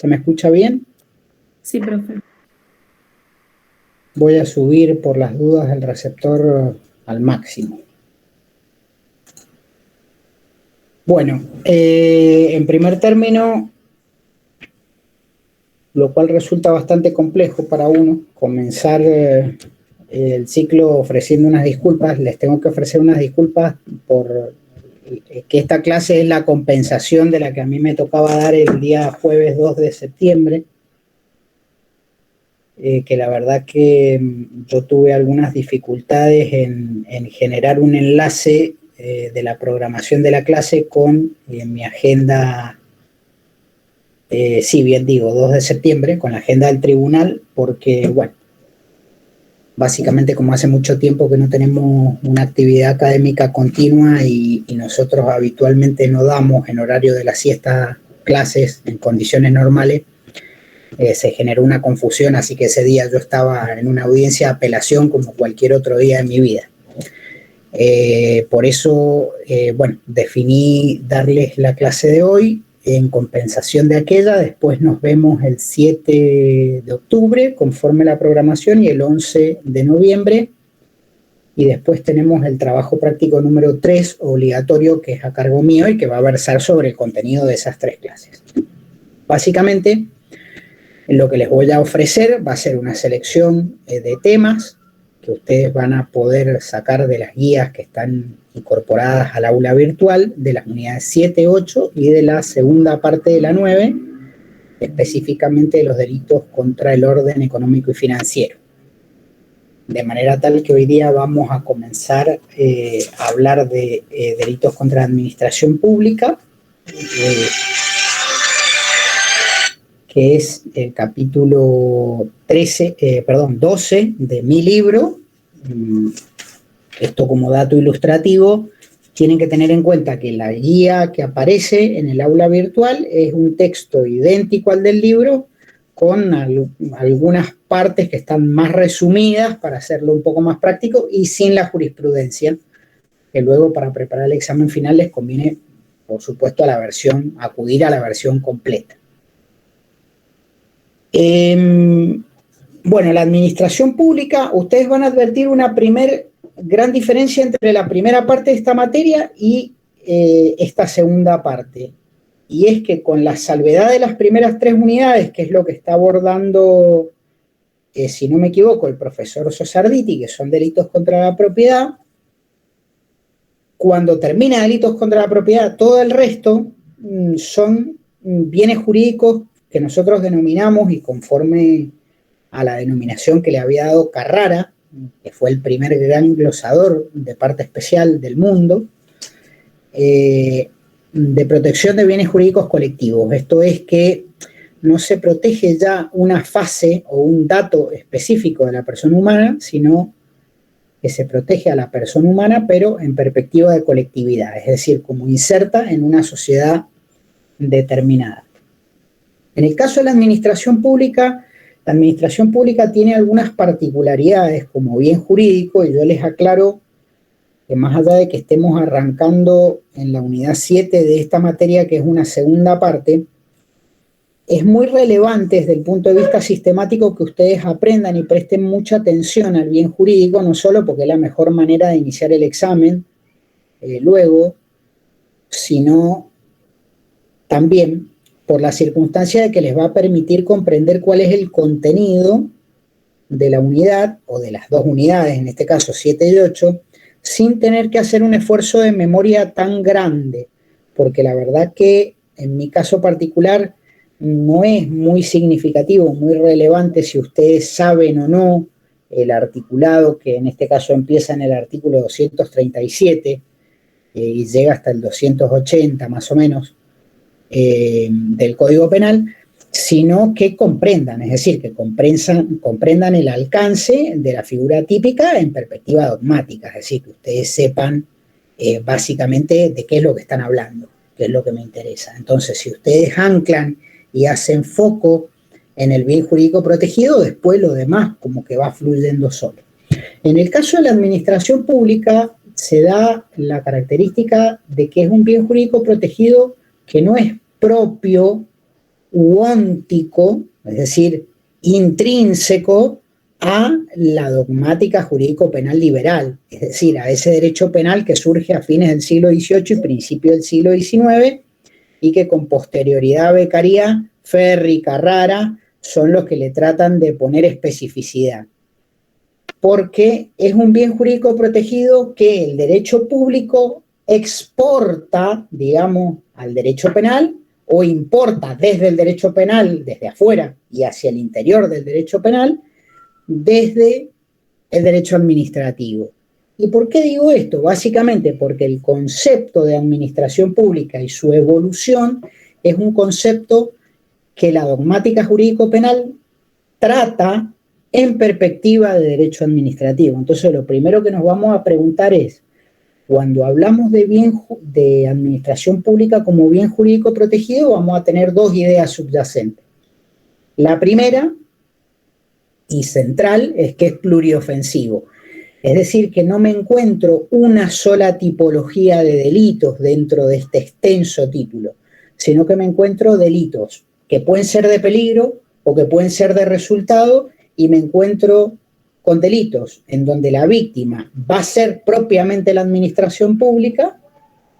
¿Se me escucha bien? Sí, profe. Voy a subir por las dudas el receptor al máximo. Bueno, en primer término, lo cual resulta bastante complejo para uno, comenzar el ciclo ofreciendo unas disculpas. Les tengo que ofrecer unas disculpas por que esta clase es la compensación de la que a mí me tocaba dar el día jueves 2 de septiembre. Que la verdad que yo tuve algunas dificultades en generar un enlace de la programación de la clase con mi agenda, sí, bien digo, 2 de septiembre, con la agenda del tribunal, porque, bueno, básicamente como hace mucho tiempo que no tenemos una actividad académica continua y nosotros habitualmente no damos en horario de la siesta clases en condiciones normales, se generó una confusión, así que ese día yo estaba en una audiencia de apelación como cualquier otro día de mi vida. Por eso, bueno, definí darles la clase de hoy en compensación de aquella. Después nos vemos el 7 de octubre conforme la programación y el 11 de noviembre. Y después tenemos el trabajo práctico número 3 obligatorio, que es a cargo mío y que va a versar sobre el contenido de esas 3 clases. Básicamente, lo que les voy a ofrecer va a ser una selección de temas que ustedes van a poder sacar de las guías que están incorporadas al aula virtual, de las unidades 7, 8 y de la segunda parte de la 9, específicamente de los delitos contra el orden económico y financiero. De manera tal que hoy día vamos a comenzar a hablar de delitos contra la administración pública, que es el capítulo 12 de mi libro. Esto como dato ilustrativo, tienen que tener en cuenta que la guía que aparece en el aula virtual es un texto idéntico al del libro, con algunas partes que están más resumidas para hacerlo un poco más práctico y sin la jurisprudencia, que luego para preparar el examen final les conviene, por supuesto, acudir a la versión completa. Bueno, la administración pública, ustedes van a advertir una gran diferencia entre la primera parte de esta materia y esta segunda parte. Y es que con la salvedad de las primeras 3 unidades, que es lo que está abordando, si no me equivoco, el profesor Sosarditi, que son delitos contra la propiedad, cuando termina delitos contra la propiedad, todo el resto son bienes jurídicos que nosotros denominamos, y conforme a la denominación que le había dado Carrara, que fue el primer gran glosador de parte especial del mundo, de protección de bienes jurídicos colectivos. Esto es que no se protege ya una fase o un dato específico de la persona humana, sino que se protege a la persona humana, pero en perspectiva de colectividad, es decir, como inserta en una sociedad determinada. En el caso de la administración pública tiene algunas particularidades como bien jurídico, y yo les aclaro que más allá de que estemos arrancando en la unidad 7 de esta materia, que es una segunda parte, es muy relevante desde el punto de vista sistemático que ustedes aprendan y presten mucha atención al bien jurídico, no solo porque es la mejor manera de iniciar el examen luego, sino también por la circunstancia de que les va a permitir comprender cuál es el contenido de la unidad, o de las 2 unidades, en este caso 7 y 8, sin tener que hacer un esfuerzo de memoria tan grande, porque la verdad que en mi caso particular no es muy significativo, muy relevante si ustedes saben o no el articulado, que en este caso empieza en el artículo 237 y llega hasta el 280 más o menos del Código Penal, sino que comprendan, es decir, que comprendan el alcance de la figura típica en perspectiva dogmática, es decir, que ustedes sepan básicamente de qué es lo que están hablando, qué es lo que me interesa. Entonces, si ustedes anclan y hacen foco en el bien jurídico protegido, después lo demás como que va fluyendo solo. En el caso de la administración pública se da la característica de que es un bien jurídico protegido que no es propio uóntico, es decir, intrínseco a la dogmática jurídico-penal liberal, es decir, a ese derecho penal que surge a fines del siglo XVIII y principios del siglo XIX y que con posterioridad a Beccaria, Ferri y Carrara son los que le tratan de poner especificidad. Porque es un bien jurídico protegido que el derecho público exporta, digamos, al derecho penal o importa desde el derecho penal, desde afuera y hacia el interior del derecho penal, desde el derecho administrativo. ¿Y por qué digo esto? Básicamente porque el concepto de administración pública y su evolución es un concepto que la dogmática jurídico-penal trata en perspectiva de derecho administrativo. Entonces, lo primero que nos vamos a preguntar es, cuando hablamos de administración pública como bien jurídico protegido, vamos a tener dos ideas subyacentes. La primera y central es que es pluriofensivo. Es decir, que no me encuentro una sola tipología de delitos dentro de este extenso título, sino que me encuentro delitos que pueden ser de peligro o que pueden ser de resultado, y me encuentro con delitos en donde la víctima va a ser propiamente la administración pública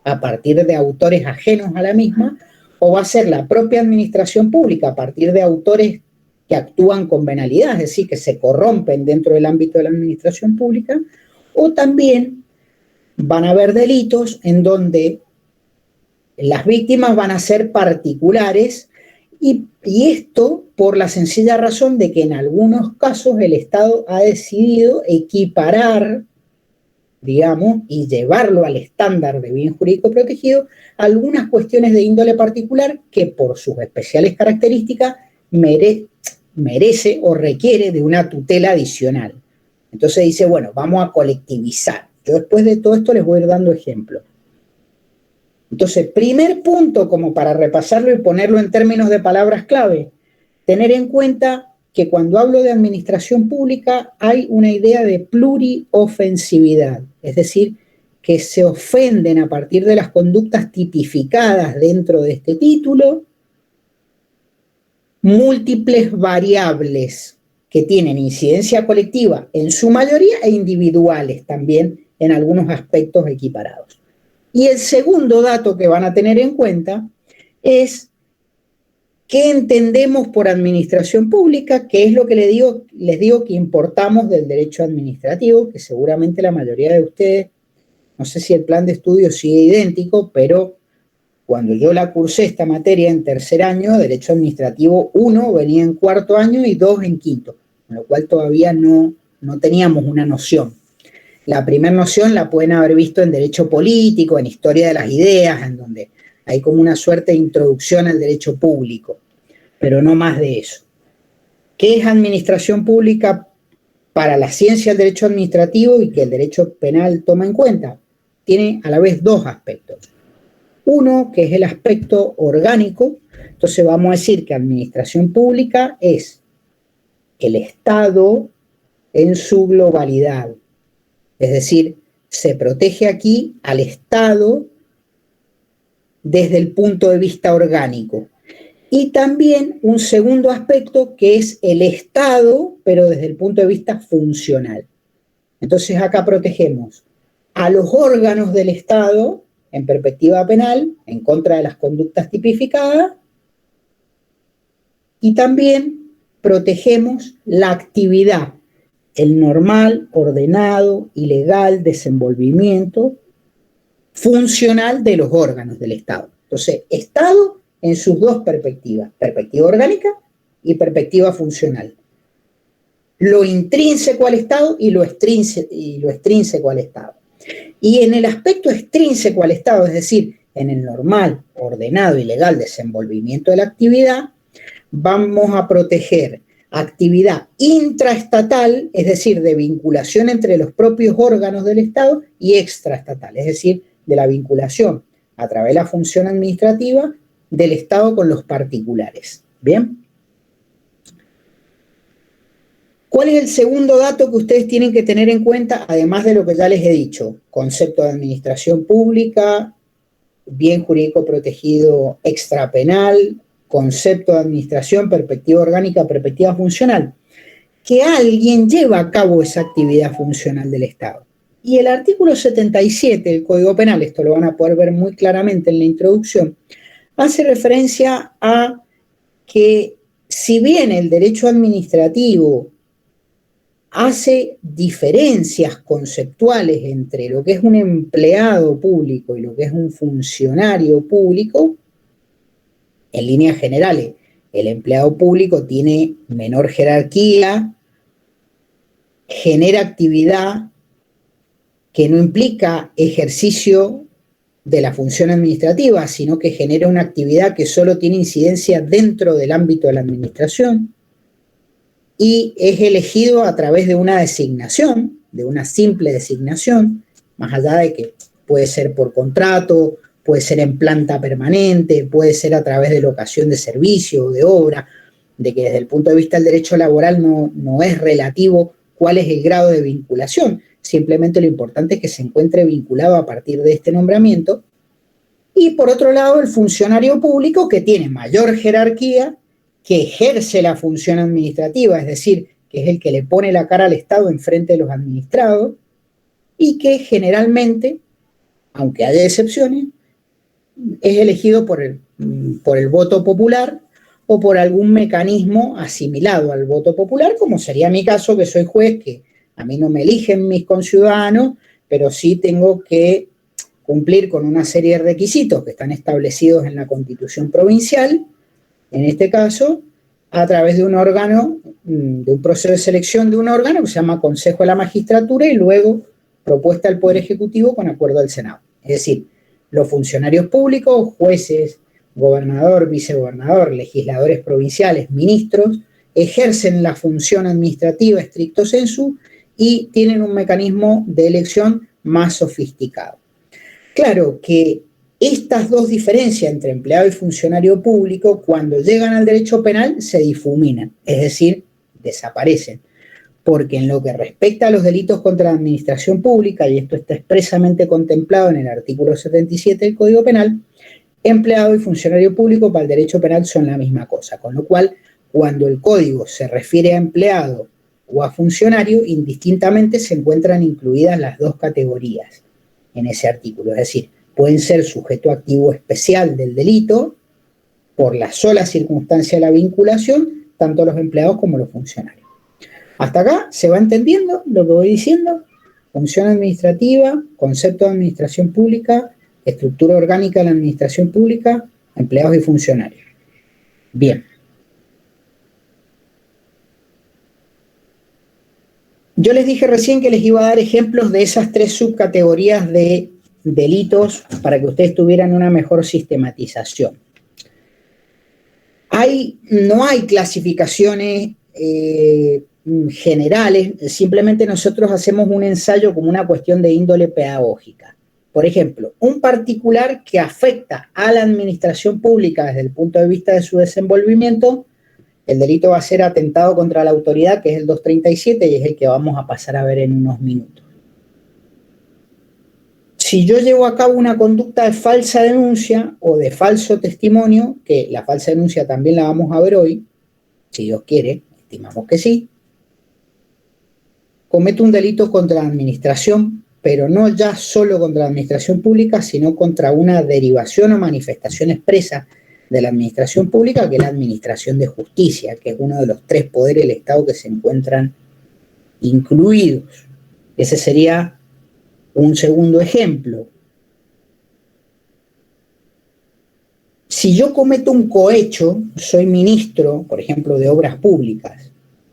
a partir de autores ajenos a la misma, o va a ser la propia administración pública a partir de autores que actúan con venalidad, es decir, que se corrompen dentro del ámbito de la administración pública, o también van a haber delitos en donde las víctimas van a ser particulares, y esto por la sencilla razón de que en algunos casos el Estado ha decidido equiparar, digamos, y llevarlo al estándar de bien jurídico protegido algunas cuestiones de índole particular que por sus especiales características merece o requiere de una tutela adicional. Entonces dice, bueno, vamos a colectivizar. Yo después de todo esto les voy a ir dando ejemplos. Entonces, primer punto, como para repasarlo y ponerlo en términos de palabras clave, tener en cuenta que cuando hablo de administración pública hay una idea de pluriofensividad, es decir, que se ofenden a partir de las conductas tipificadas dentro de este título múltiples variables que tienen incidencia colectiva en su mayoría e individuales también en algunos aspectos equiparados. Y el segundo dato que van a tener en cuenta es qué entendemos por administración pública, que es lo que les digo que importamos del derecho administrativo, que seguramente la mayoría de ustedes, no sé si el plan de estudio sigue idéntico, pero cuando yo la cursé esta materia en tercer año, derecho administrativo 1 venía en cuarto año y 2 en quinto, con lo cual todavía no teníamos una noción. La primera noción la pueden haber visto en derecho político, en historia de las ideas, en donde hay como una suerte de introducción al derecho público, pero no más de eso. ¿Qué es administración pública para la ciencia del derecho administrativo y que el derecho penal toma en cuenta? Tiene a la vez dos aspectos. Uno, que es el aspecto orgánico. Entonces vamos a decir que administración pública es el Estado en su globalidad. Es decir, se protege aquí al Estado desde el punto de vista orgánico. Y también un segundo aspecto que es el Estado, pero desde el punto de vista funcional. Entonces acá protegemos a los órganos del Estado en perspectiva penal, en contra de las conductas tipificadas, y también protegemos la actividad, el normal, ordenado y legal desenvolvimiento funcional de los órganos del Estado. Entonces, Estado en sus dos perspectivas, perspectiva orgánica y perspectiva funcional. Lo intrínseco al Estado y lo extrínseco al Estado. Y en el aspecto extrínseco al Estado, es decir, en el normal, ordenado y legal desenvolvimiento de la actividad, vamos a proteger actividad intraestatal, es decir, de vinculación entre los propios órganos del Estado, y extraestatal, es decir, de la vinculación a través de la función administrativa del Estado con los particulares. ¿Bien? ¿Cuál es el segundo dato que ustedes tienen que tener en cuenta, además de lo que ya les he dicho? Concepto de administración pública, bien jurídico protegido extrapenal, concepto de administración, perspectiva orgánica, perspectiva funcional, que alguien lleva a cabo esa actividad funcional del Estado. Y el artículo 77 del Código Penal, esto lo van a poder ver muy claramente en la introducción, hace referencia a que si bien el derecho administrativo hace diferencias conceptuales entre lo que es un empleado público y lo que es un funcionario público, en líneas generales, el empleado público tiene menor jerarquía, genera actividad que no implica ejercicio de la función administrativa, sino que genera una actividad que solo tiene incidencia dentro del ámbito de la administración y es elegido a través de una designación, de una simple designación, más allá de que puede ser por contrato, puede ser en planta permanente, puede ser a través de locación de servicio o de obra, de que desde el punto de vista del derecho laboral no es relativo cuál es el grado de vinculación, simplemente lo importante es que se encuentre vinculado a partir de este nombramiento. Y por otro lado, el funcionario público que tiene mayor jerarquía, que ejerce la función administrativa, es decir, que es el que le pone la cara al Estado en frente de los administrados y que generalmente, aunque haya excepciones, es elegido por el voto popular o por algún mecanismo asimilado al voto popular, como sería mi caso, que soy juez, que a mí no me eligen mis conciudadanos, pero sí tengo que cumplir con una serie de requisitos que están establecidos en la Constitución provincial, en este caso, a través de un órgano, de un proceso de selección de un órgano que se llama Consejo de la Magistratura y luego propuesta al Poder Ejecutivo con acuerdo del Senado. Es decir, los funcionarios públicos, jueces, gobernador, vicegobernador, legisladores provinciales, ministros, ejercen la función administrativa estricto sensu y tienen un mecanismo de elección más sofisticado. Claro que estas dos diferencias entre empleado y funcionario público, cuando llegan al derecho penal, se difuminan, es decir, desaparecen. Porque en lo que respecta a los delitos contra la administración pública, y esto está expresamente contemplado en el artículo 77 del Código Penal, empleado y funcionario público para el derecho penal son la misma cosa, con lo cual, cuando el código se refiere a empleado o a funcionario, indistintamente se encuentran incluidas las dos categorías en ese artículo, es decir, pueden ser sujeto activo especial del delito por la sola circunstancia de la vinculación, tanto los empleados como los funcionarios. Hasta acá se va entendiendo lo que voy diciendo. Función administrativa, concepto de administración pública, estructura orgánica de la administración pública, empleados y funcionarios. Bien. Yo les dije recién que les iba a dar ejemplos de esas tres subcategorías de delitos para que ustedes tuvieran una mejor sistematización. No hay clasificaciones generales, simplemente nosotros hacemos un ensayo como una cuestión de índole pedagógica. Por ejemplo, un particular que afecta a la administración pública desde el punto de vista de su desenvolvimiento, el delito va a ser atentado contra la autoridad, que es el 237 y es el que vamos a pasar a ver en unos minutos. Si yo llevo a cabo una conducta de falsa denuncia o de falso testimonio, que la falsa denuncia también la vamos a ver hoy, si Dios quiere, estimamos que sí, cometo un delito contra la administración, pero no ya solo contra la administración pública, sino contra una derivación o manifestación expresa de la administración pública, que es la administración de justicia, que es uno de los tres poderes del Estado que se encuentran incluidos. Ese sería un segundo ejemplo. Si yo cometo un cohecho, soy ministro, por ejemplo, de obras públicas,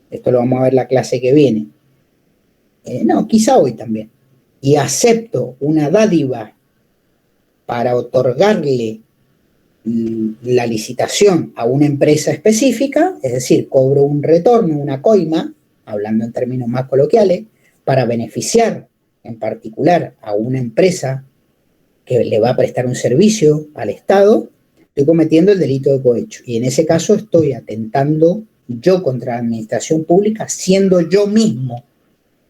esto lo vamos a ver la clase que viene, no, quizá hoy también, y acepto una dádiva para otorgarle la licitación a una empresa específica, es decir, cobro un retorno, una coima, hablando en términos más coloquiales, para beneficiar en particular a una empresa que le va a prestar un servicio al Estado, estoy cometiendo el delito de cohecho. Y en ese caso estoy atentando yo contra la administración pública, siendo yo mismo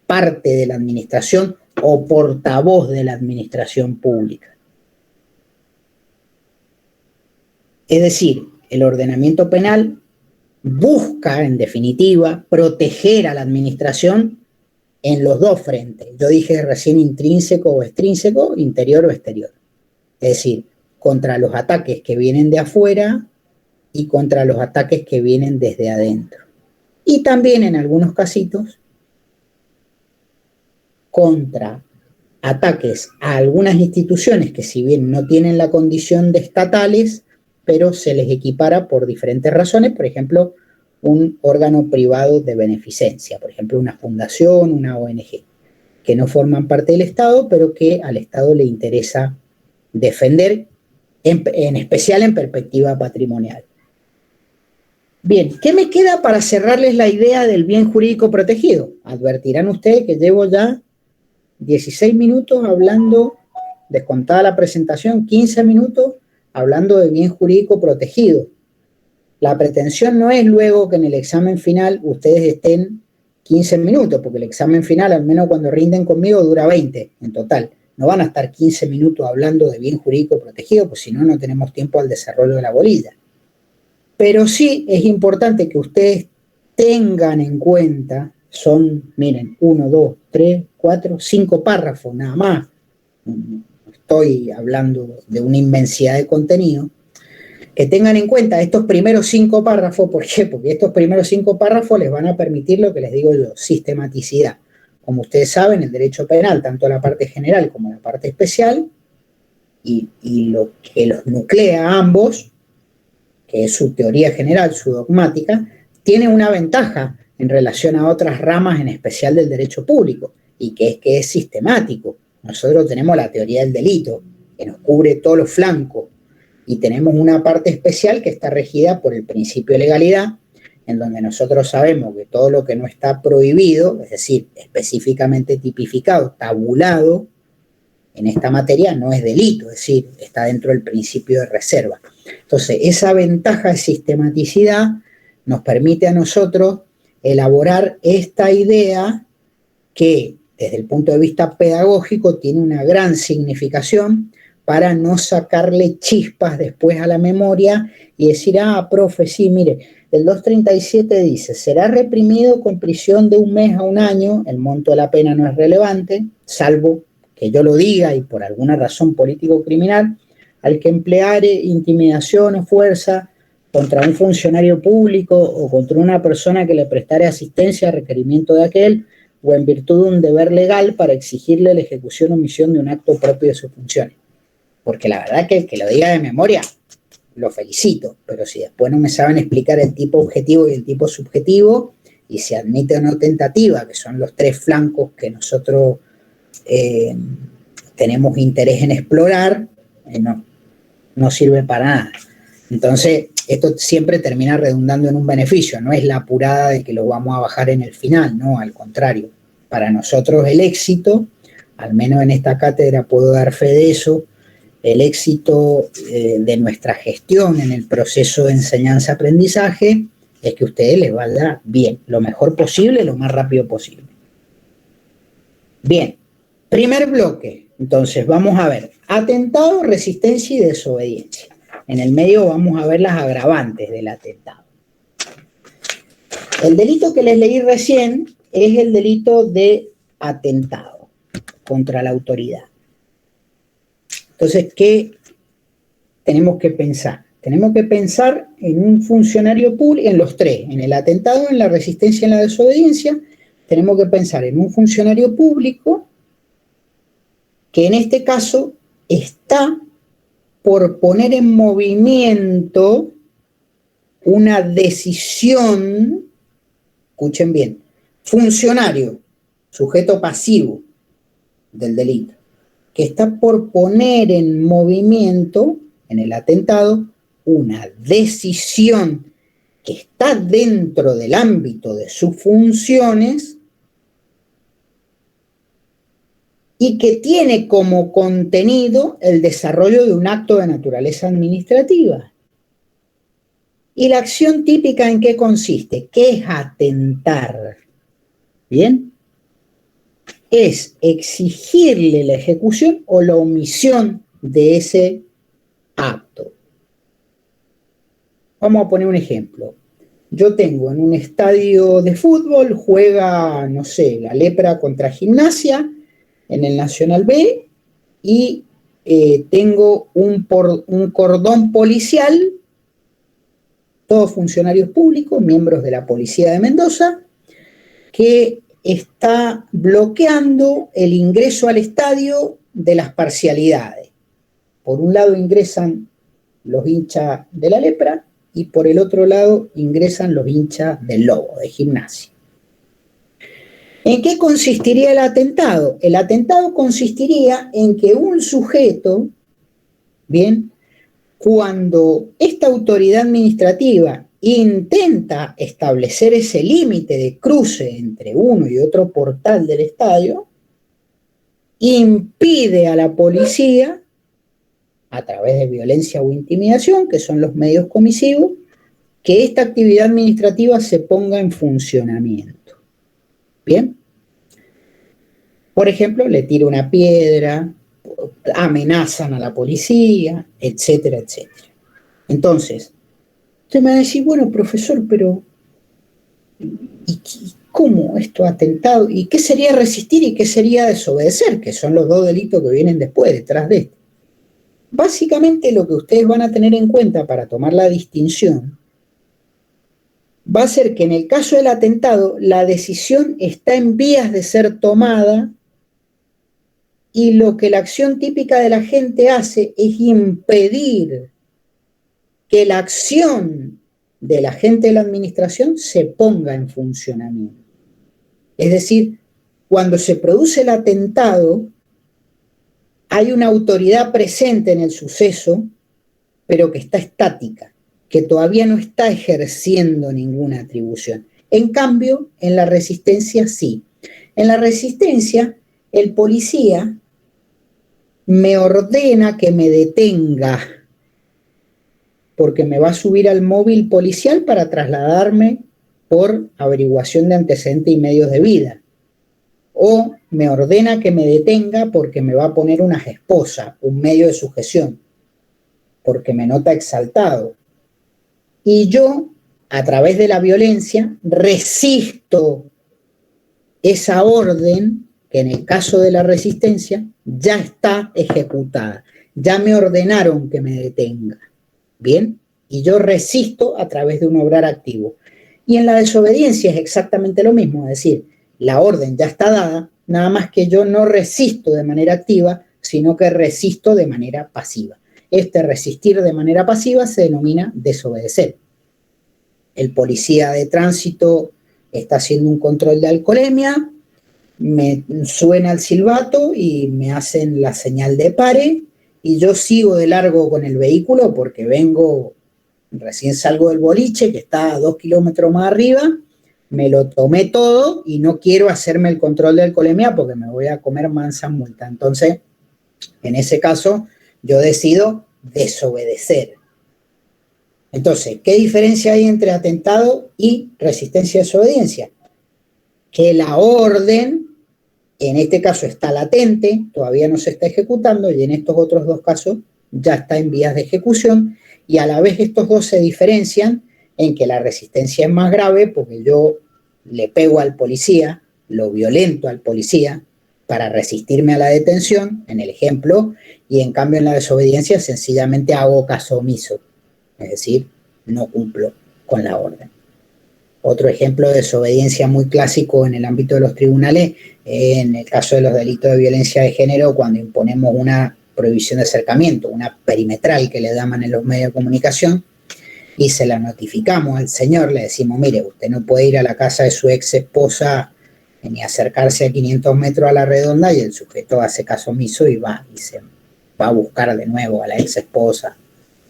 parte de la administración o portavoz de la administración pública. Es decir, el ordenamiento penal busca, en definitiva, proteger a la administración en los dos frentes. Yo dije recién intrínseco o extrínseco, interior o exterior. Es decir, contra los ataques que vienen de afuera y contra los ataques que vienen desde adentro. Y también en algunos casitos contra ataques a algunas instituciones que si bien no tienen la condición de estatales, pero se les equipara por diferentes razones, por ejemplo, un órgano privado de beneficencia, por ejemplo, una fundación, una ONG, que no forman parte del Estado, pero que al Estado le interesa defender, en especial en perspectiva patrimonial. Bien, ¿qué me queda para cerrarles la idea del bien jurídico protegido? Advertirán ustedes que llevo ya 16 minutos hablando, descontada la presentación, 15 minutos hablando de bien jurídico protegido. La pretensión no es luego que en el examen final ustedes estén 15 minutos, porque el examen final, al menos cuando rinden conmigo, dura 20 en total. No van a estar 15 minutos hablando de bien jurídico protegido, pues si no, no tenemos tiempo al desarrollo de la bolilla. Pero sí es importante que ustedes tengan en cuenta, son, miren, 1, 2, 3, 4, 5 párrafos nada más. Estoy hablando de una inmensidad de contenido. Que tengan en cuenta estos primeros 5 párrafos, ¿por qué? Porque estos primeros 5 párrafos les van a permitir lo que les digo yo, sistematicidad. Como ustedes saben, el derecho penal, tanto la parte general como la parte especial, y lo que los nuclea a ambos, que es su teoría general, su dogmática, tiene una ventaja en relación a otras ramas, en especial del derecho público, y que es sistemático. Nosotros tenemos la teoría del delito, que nos cubre todos los flancos, y tenemos una parte especial que está regida por el principio de legalidad, en donde nosotros sabemos que todo lo que no está prohibido, es decir, específicamente tipificado, tabulado en esta materia, no es delito, es decir, está dentro del principio de reserva. Entonces, esa ventaja de sistematicidad nos permite a nosotros elaborar esta idea que, desde el punto de vista pedagógico, tiene una gran significación para no sacarle chispas después a la memoria y decir, profe, sí, mire, el 237 dice, será reprimido con prisión de 1 mes a 1 año, el monto de la pena no es relevante, salvo que yo lo diga y por alguna razón político-criminal, al que empleare intimidación o fuerza contra un funcionario público o contra una persona que le prestare asistencia a requerimiento de aquel o en virtud de un deber legal para exigirle la ejecución o omisión de un acto propio de sus funciones. Porque la verdad que el que lo diga de memoria, lo felicito, pero si después no me saben explicar el tipo objetivo y el tipo subjetivo, y se admite o no tentativa, que son los 3 flancos que nosotros tenemos interés en explorar, no sirve para nada. Entonces, esto siempre termina redundando en un beneficio, no es la apurada de que lo vamos a bajar en el final, no, al contrario. Para nosotros el éxito, al menos en esta cátedra puedo dar fe de eso, el éxito de nuestra gestión en el proceso de enseñanza-aprendizaje es que a ustedes les vaya bien, lo mejor posible, lo más rápido posible. Bien, primer bloque, entonces vamos a ver atentado, resistencia y desobediencia. En el medio vamos a ver las agravantes del atentado. El delito que les leí recién es el delito de atentado contra la autoridad. Entonces, ¿qué tenemos que pensar? Tenemos que pensar en un funcionario público, en los 3, en el atentado, en la resistencia y en la desobediencia. Tenemos que pensar en un funcionario público que en este caso está por poner en movimiento una decisión, escuchen bien, funcionario, sujeto pasivo del delito, que está por poner en movimiento, en el atentado, una decisión que está dentro del ámbito de sus funciones y que tiene como contenido el desarrollo de un acto de naturaleza administrativa. ¿Y la acción típica en qué consiste? ¿Qué es atentar? ¿Bien? Es exigirle la ejecución o la omisión de ese acto. Vamos a poner un ejemplo. Yo tengo en un estadio de fútbol, juega, no sé, la Lepra contra Gimnasia en el Nacional B y tengo un cordón policial, todos funcionarios públicos, miembros de la Policía de Mendoza, que está bloqueando el ingreso al estadio de las parcialidades. Por un lado ingresan los hinchas de la Lepra y por el otro lado ingresan los hinchas del Lobo, de Gimnasia. ¿En qué consistiría el atentado? El atentado consistiría en que un sujeto, bien, cuando esta autoridad administrativa intenta establecer ese límite de cruce entre uno y otro portal del estadio, impide a la policía, a través de violencia o intimidación, que son los medios comisivos, que esta actividad administrativa se ponga en funcionamiento. ¿Bien? Por ejemplo, le tira una piedra, amenazan a la policía, etcétera, etcétera. Entonces, usted me va a decir, bueno, profesor, pero ¿y cómo esto atentado? ¿Y qué sería resistir y qué sería desobedecer? Que son los dos delitos que vienen después, detrás de esto. Básicamente lo que ustedes van a tener en cuenta para tomar la distinción va a ser que en el caso del atentado la decisión está en vías de ser tomada y lo que la acción típica de la gente hace es impedir que la acción del agente de la administración se ponga en funcionamiento. Es decir, cuando se produce el atentado, hay una autoridad presente en el suceso, pero que está estática, que todavía no está ejerciendo ninguna atribución. En cambio, en la resistencia sí. En la resistencia, el policía me ordena que me detenga, porque me va a subir al móvil policial para trasladarme por averiguación de antecedentes y medios de vida. O me ordena que me detenga porque me va a poner unas esposas, un medio de sujeción, porque me nota exaltado. Y yo, a través de la violencia, resisto esa orden que en el caso de la resistencia ya está ejecutada. Ya me ordenaron que me detenga. ¿Bien? Y yo resisto a través de un obrar activo. Y en la desobediencia es exactamente lo mismo, es decir, la orden ya está dada, nada más que yo no resisto de manera activa, sino que resisto de manera pasiva. Este resistir de manera pasiva se denomina desobedecer. El policía de tránsito está haciendo un control de alcoholemia, me suena el silbato y me hacen la señal de pare y yo sigo de largo con el vehículo porque recién salgo del boliche que está a 2 kilómetros más arriba, me lo tomé todo y no quiero hacerme el control de alcoholemia porque me voy a comer mansa multa. Entonces, en ese caso, yo decido desobedecer. Entonces, ¿qué diferencia hay entre atentado y resistencia a desobediencia? Que la orden, en este caso está latente, todavía no se está ejecutando, y en estos otros dos casos ya está en vías de ejecución, y a la vez estos dos se diferencian en que la resistencia es más grave porque yo le pego al policía, lo violento al policía para resistirme a la detención, en el ejemplo, y en cambio en la desobediencia sencillamente hago caso omiso, es decir, no cumplo con la orden. Otro ejemplo de desobediencia muy clásico en el ámbito de los tribunales, en el caso de los delitos de violencia de género, cuando imponemos una prohibición de acercamiento, una perimetral que le llaman en los medios de comunicación, y se la notificamos al señor, le decimos, mire, usted no puede ir a la casa de su ex esposa ni acercarse a 500 metros a la redonda, y el sujeto hace caso omiso y se va a buscar de nuevo a la ex esposa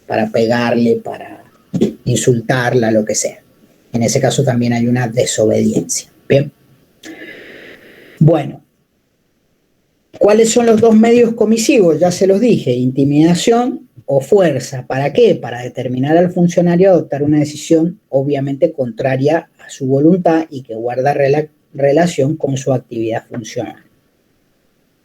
para pegarle, para insultarla, lo que sea. En ese caso también hay una desobediencia. Bien. Bueno, ¿cuáles son los dos medios comisivos? Ya se los dije, intimidación o fuerza. ¿Para qué? Para determinar al funcionario a adoptar una decisión obviamente contraria a su voluntad y que guarda relación con su actividad funcional.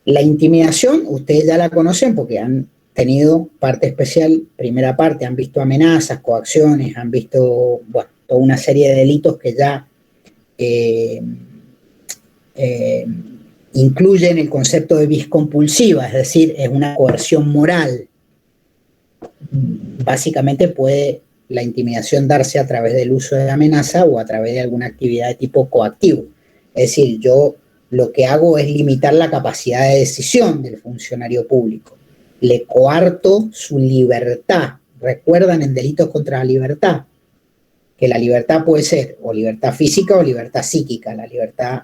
La intimidación, ustedes ya la conocen porque han tenido parte especial, primera parte, han visto amenazas, coacciones, han visto, bueno, toda una serie de delitos que ya eh, eh, incluyen el concepto de vis compulsiva, es decir, es una coerción moral. Básicamente puede la intimidación darse a través del uso de la amenaza o a través de alguna actividad de tipo coactivo. Es decir, yo lo que hago es limitar la capacidad de decisión del funcionario público. Le coarto su libertad. Recuerdan en delitos contra la libertad, que la libertad puede ser o libertad física o libertad psíquica. La libertad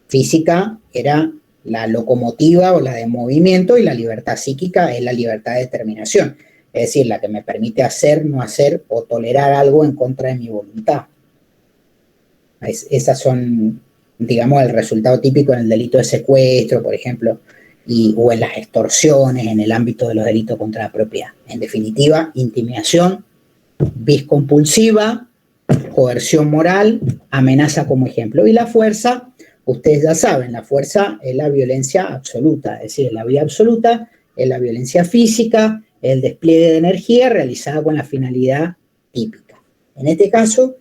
física era la locomotiva o la de movimiento, y la libertad psíquica es la libertad de determinación, es decir, la que me permite hacer, no hacer o tolerar algo en contra de mi voluntad. Esas son, digamos, el resultado típico en el delito de secuestro, por ejemplo, o en las extorsiones, en el ámbito de los delitos contra la propiedad. En definitiva, intimidación, vis compulsiva, coerción moral, amenaza como ejemplo. Y la fuerza, ustedes ya saben, la fuerza es la violencia absoluta, es decir, la vía absoluta es la violencia física, el despliegue de energía realizada con la finalidad típica. En este caso,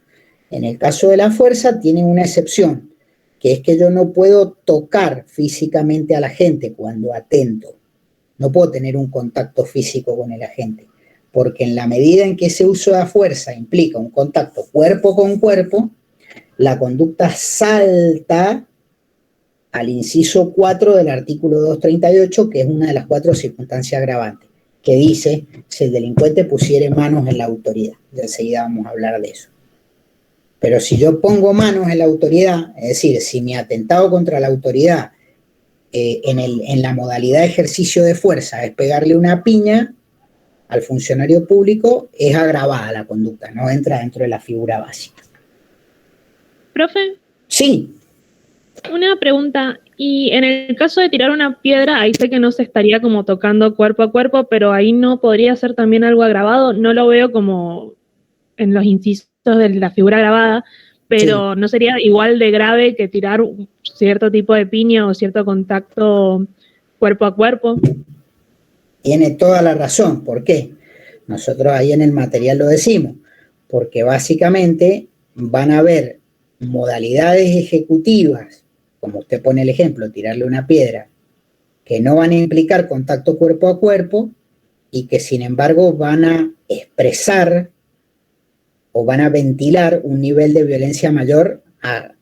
en el caso de la fuerza, tiene una excepción, que es que yo no puedo tocar físicamente a la gente cuando atento. No puedo tener un contacto físico con el agente, porque en la medida en que ese uso de la fuerza implica un contacto cuerpo con cuerpo, la conducta salta al inciso 4 del artículo 238, que es una de las 4 circunstancias agravantes, que dice, si el delincuente pusiere manos en la autoridad. Ya enseguida vamos a hablar de eso. Pero si yo pongo manos en la autoridad, es decir, si mi atentado contra la autoridad en la modalidad de ejercicio de fuerza es pegarle una piña al funcionario público, es agravada la conducta, no entra dentro de la figura básica. ¿Profe? Sí. Una pregunta, y en el caso de tirar una piedra, ahí sé que no se estaría como tocando cuerpo a cuerpo, pero ahí no podría ser también algo agravado. No lo veo como en los incisos de la figura agravada, pero sí, ¿no sería igual de grave que tirar cierto tipo de piña o cierto contacto cuerpo a cuerpo? Tiene toda la razón. ¿Por qué? Nosotros ahí en el material lo decimos, porque básicamente van a haber modalidades ejecutivas, como usted pone el ejemplo, tirarle una piedra, que no van a implicar contacto cuerpo a cuerpo y que sin embargo van a expresar o van a ventilar un nivel de violencia mayor a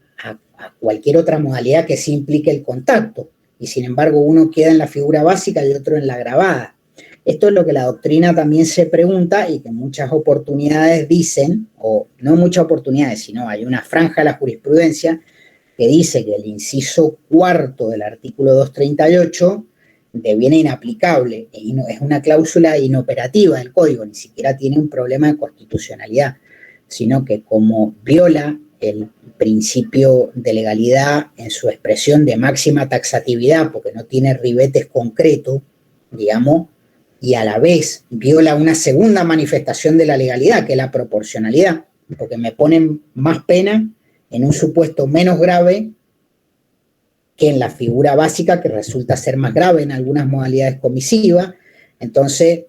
cualquier otra modalidad que sí implique el contacto. Y sin embargo uno queda en la figura básica y otro en la agravada. Esto es lo que la doctrina también se pregunta y que en muchas oportunidades dicen, o no muchas oportunidades, sino hay una franja de la jurisprudencia que dice que el inciso 4 del artículo 238 deviene inaplicable, es una cláusula inoperativa del código, ni siquiera tiene un problema de constitucionalidad, sino que como viola el principio de legalidad en su expresión de máxima taxatividad, porque no tiene ribetes concretos, digamos, y a la vez viola una segunda manifestación de la legalidad, que es la proporcionalidad, porque me ponen más pena en un supuesto menos grave que en la figura básica, que resulta ser más grave en algunas modalidades comisivas. Entonces,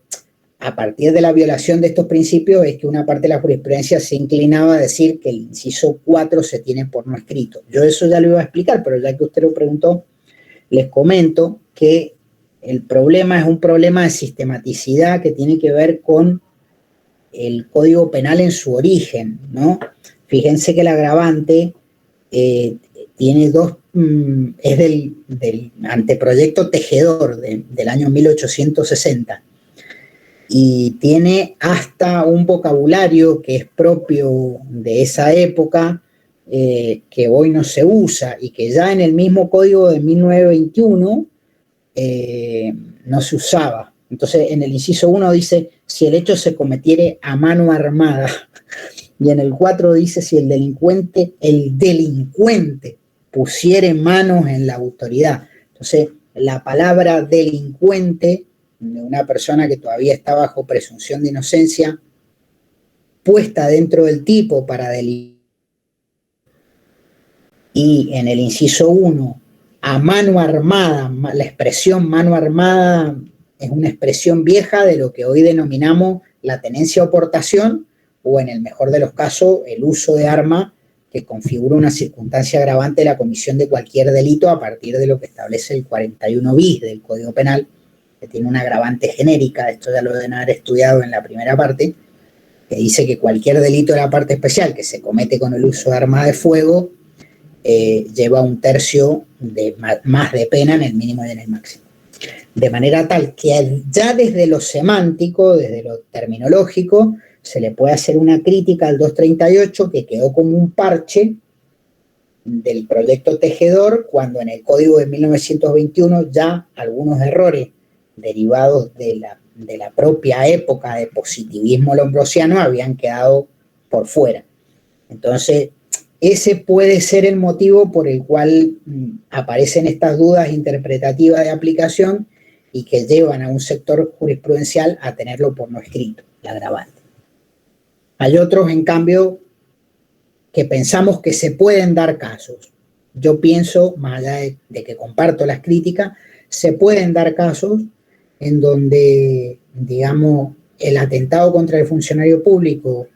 a partir de la violación de estos principios es que una parte de la jurisprudencia se inclinaba a decir que el inciso 4 se tiene por no escrito. Yo eso ya lo iba a explicar, pero ya que usted lo preguntó, les comento que el problema es un problema de sistematicidad que tiene que ver con el Código Penal en su origen, ¿no? Fíjense que el agravante tiene es del anteproyecto Tejedor del año 1860 y tiene hasta un vocabulario que es propio de esa época, que hoy no se usa y que ya en el mismo código de 1921 no se usaba. Entonces en el inciso 1 dice si el hecho se cometiere a mano armada, y en el 4 dice si el delincuente pusiere manos en la autoridad. Entonces la palabra delincuente de una persona que todavía está bajo presunción de inocencia puesta dentro del tipo para delinquir, y en el inciso 1 a mano armada, la expresión mano armada es una expresión vieja de lo que hoy denominamos la tenencia o portación, o en el mejor de los casos, el uso de arma que configura una circunstancia agravante de la comisión de cualquier delito a partir de lo que establece el 41 bis del Código Penal, que tiene una agravante genérica, esto ya lo deben haber estudiado en la primera parte, que dice que cualquier delito de la parte especial que se comete con el uso de arma de fuego lleva 1/3 más de pena en el mínimo y en el máximo. De manera tal que ya desde lo semántico, desde lo terminológico, se le puede hacer una crítica al 238 que quedó como un parche del proyecto Tejedor, cuando en el Código de 1921 ya algunos errores derivados de la propia época de positivismo lombrosiano habían quedado por fuera. Entonces, ese puede ser el motivo por el cual aparecen estas dudas interpretativas de aplicación y que llevan a un sector jurisprudencial a tenerlo por no escrito, el agravante. Hay otros, en cambio, que pensamos que se pueden dar casos. Yo pienso, más allá de que comparto las críticas, se pueden dar casos en donde, digamos, el atentado contra el funcionario público,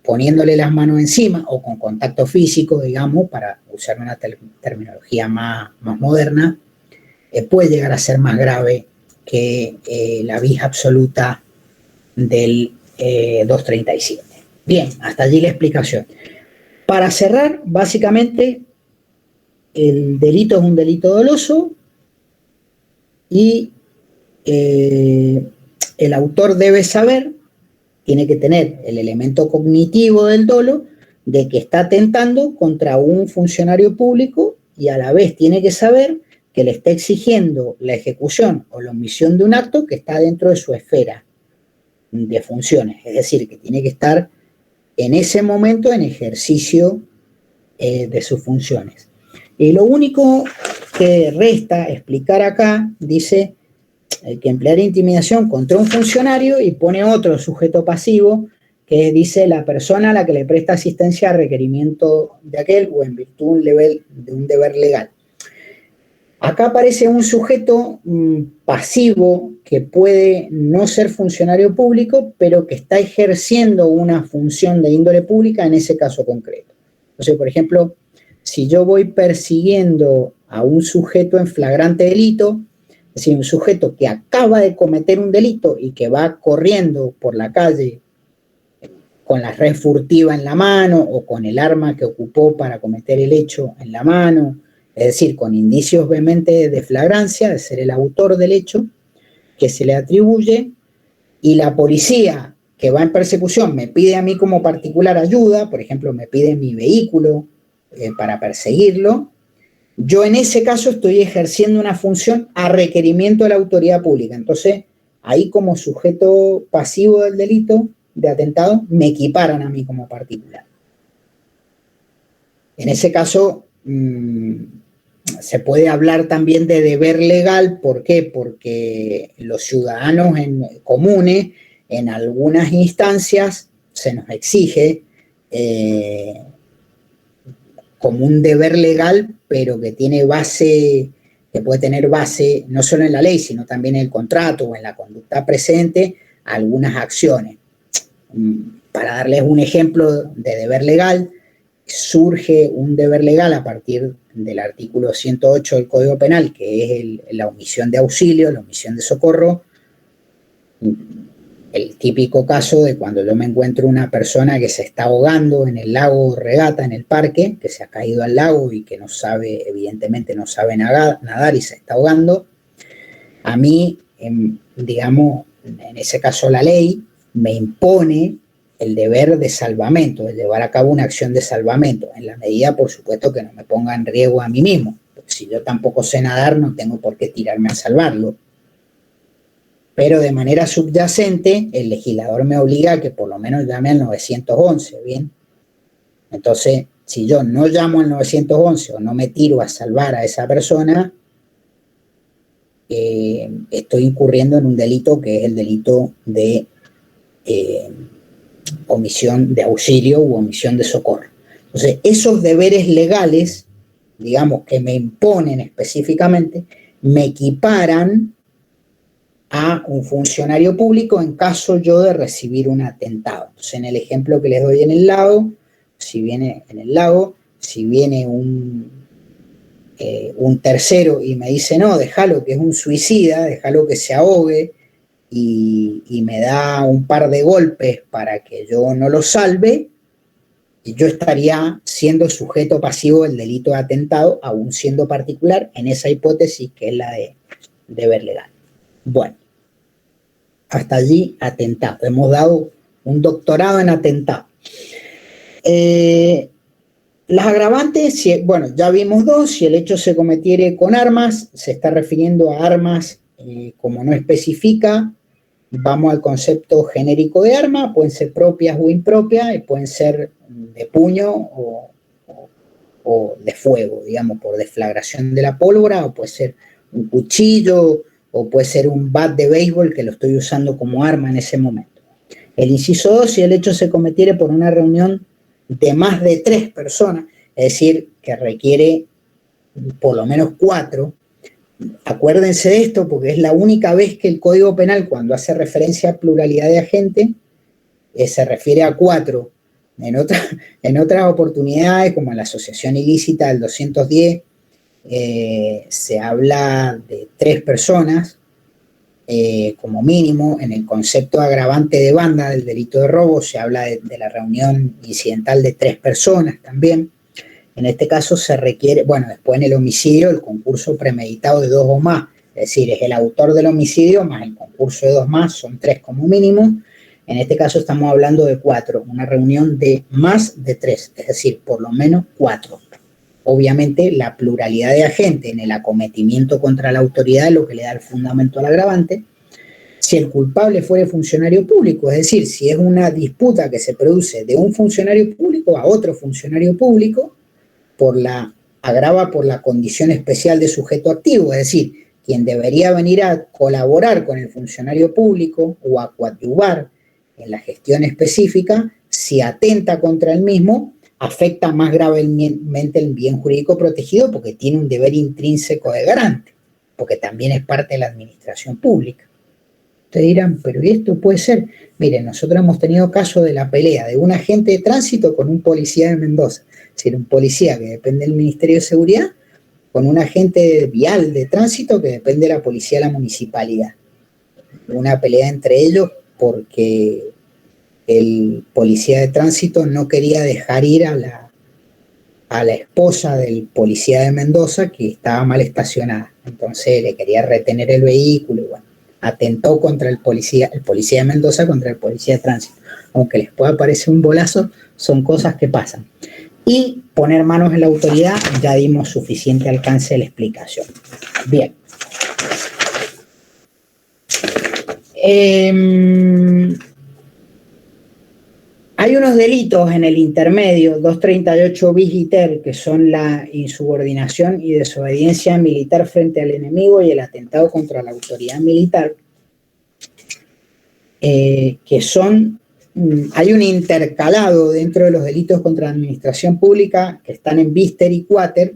poniéndole las manos encima o con contacto físico, digamos, para usar una terminología más moderna, puede llegar a ser más grave que la vis absoluta del 237. Bien, hasta allí la explicación. Para cerrar, básicamente, el delito es un delito doloso y el autor debe saber, tiene que tener el elemento cognitivo del dolo de que está atentando contra un funcionario público y a la vez tiene que saber que le está exigiendo la ejecución o la omisión de un acto que está dentro de su esfera de funciones. Es decir, que tiene que estar en ese momento en ejercicio de sus funciones. Y lo único que resta explicar acá, dice que emplear intimidación contra un funcionario y pone otro sujeto pasivo que dice la persona a la que le presta asistencia a requerimiento de aquel o en virtud de un deber legal. Acá aparece un sujeto pasivo que puede no ser funcionario público, pero que está ejerciendo una función de índole pública en ese caso concreto. Entonces, por ejemplo, si yo voy persiguiendo a un sujeto en flagrante delito, es decir, un sujeto que acaba de cometer un delito y que va corriendo por la calle con la red furtiva en la mano o con el arma que ocupó para cometer el hecho en la mano, es decir, con indicios vehementes de flagrancia, de ser el autor del hecho, que se le atribuye, y la policía que va en persecución me pide a mí como particular ayuda, por ejemplo, me pide mi vehículo para perseguirlo, yo en ese caso estoy ejerciendo una función a requerimiento de la autoridad pública. Entonces, ahí como sujeto pasivo del delito de atentado, me equiparan a mí como particular. En ese caso, se puede hablar también de deber legal. ¿Por qué? Porque los ciudadanos comunes, en algunas instancias, se nos exige como un deber legal, pero que tiene base, que puede tener base no solo en la ley, sino también en el contrato o en la conducta presente, algunas acciones. Para darles un ejemplo de deber legal, surge un deber legal a partir del artículo 108 del Código Penal, que es la omisión de auxilio, la omisión de socorro. El típico caso de cuando yo me encuentro una persona que se está ahogando en el lago Regata, en el parque, que se ha caído al lago y que no sabe, evidentemente no sabe nadar y se está ahogando. A mí, digamos, en ese caso la ley me impone el deber de salvamento, de llevar a cabo una acción de salvamento, en la medida, por supuesto, que no me ponga en riesgo a mí mismo. Porque si yo tampoco sé nadar, no tengo por qué tirarme a salvarlo. Pero de manera subyacente, el legislador me obliga a que por lo menos llame al 911, ¿bien? Entonces, si yo no llamo al 911 o no me tiro a salvar a esa persona, estoy incurriendo en un delito que es el delito de omisión de auxilio u omisión de socorro. Entonces, esos deberes legales, digamos, que me imponen específicamente, me equiparan a un funcionario público en caso yo de recibir un atentado. Entonces, en el ejemplo que les doy en el lago, si viene un tercero y me dice, no, déjalo que es un suicida, déjalo que se ahogue y me da un par de golpes para que yo no lo salve, y yo estaría siendo sujeto pasivo del delito de atentado, aún siendo particular, en esa hipótesis que es la de deber legal. Bueno, hasta allí atentado. Hemos dado un doctorado en atentado. Las agravantes, bueno, ya vimos dos. Si el hecho se cometiere con armas, se está refiriendo a armas, como no especifica, vamos al concepto genérico de arma, pueden ser propias o impropias, y pueden ser de puño o de fuego, digamos, por deflagración de la pólvora, o puede ser un cuchillo, o puede ser un bat de béisbol que lo estoy usando como arma en ese momento. El inciso 2, si el hecho se cometiere por una reunión de más de 3 personas, es decir, que requiere por lo menos 4, acuérdense de esto porque es la única vez que el Código Penal, cuando hace referencia a pluralidad de agentes, se refiere a 4. En otras oportunidades, como en la asociación ilícita del 210, se habla de 3 personas como mínimo. En el concepto agravante de banda del delito de robo se habla de la reunión incidental de 3 personas también. En este caso se requiere, bueno, después en el homicidio, el concurso premeditado de 2 o más, es decir, es el autor del homicidio más el concurso de 2 más, son 3 como mínimo. En este caso estamos hablando de 4, una reunión de más de 3, es decir, por lo menos 4. Obviamente la pluralidad de agentes en el acometimiento contra la autoridad es lo que le da el fundamento al agravante. Si el culpable fuere funcionario público, es decir, si es una disputa que se produce de un funcionario público a otro funcionario público, agrava por la condición especial de sujeto activo, es decir, quien debería venir a colaborar con el funcionario público o a coadyuvar en la gestión específica, si atenta contra el mismo, afecta más gravemente el bien jurídico protegido porque tiene un deber intrínseco de garante, porque también es parte de la administración pública. Ustedes dirán, pero ¿y esto puede ser? Miren, nosotros hemos tenido caso de la pelea de un agente de tránsito con un policía de Mendoza, es decir, un policía que depende del Ministerio de Seguridad, con un agente vial de tránsito que depende de la policía de la municipalidad. Una pelea entre ellos porque el policía de tránsito no quería dejar ir a la esposa del policía de Mendoza, que estaba mal estacionada. Entonces le quería retener el vehículo y bueno, atentó contra el policía de Mendoza contra el policía de tránsito. Aunque les pueda parecer un bolazo, son cosas que pasan. Y poner manos en la autoridad, ya dimos suficiente alcance de la explicación. Bien. Hay unos delitos en el intermedio, 238 bis y ter, que son la insubordinación y desobediencia militar frente al enemigo y el atentado contra la autoridad militar, que son, hay un intercalado dentro de los delitos contra la administración pública que están en bis, ter y quater,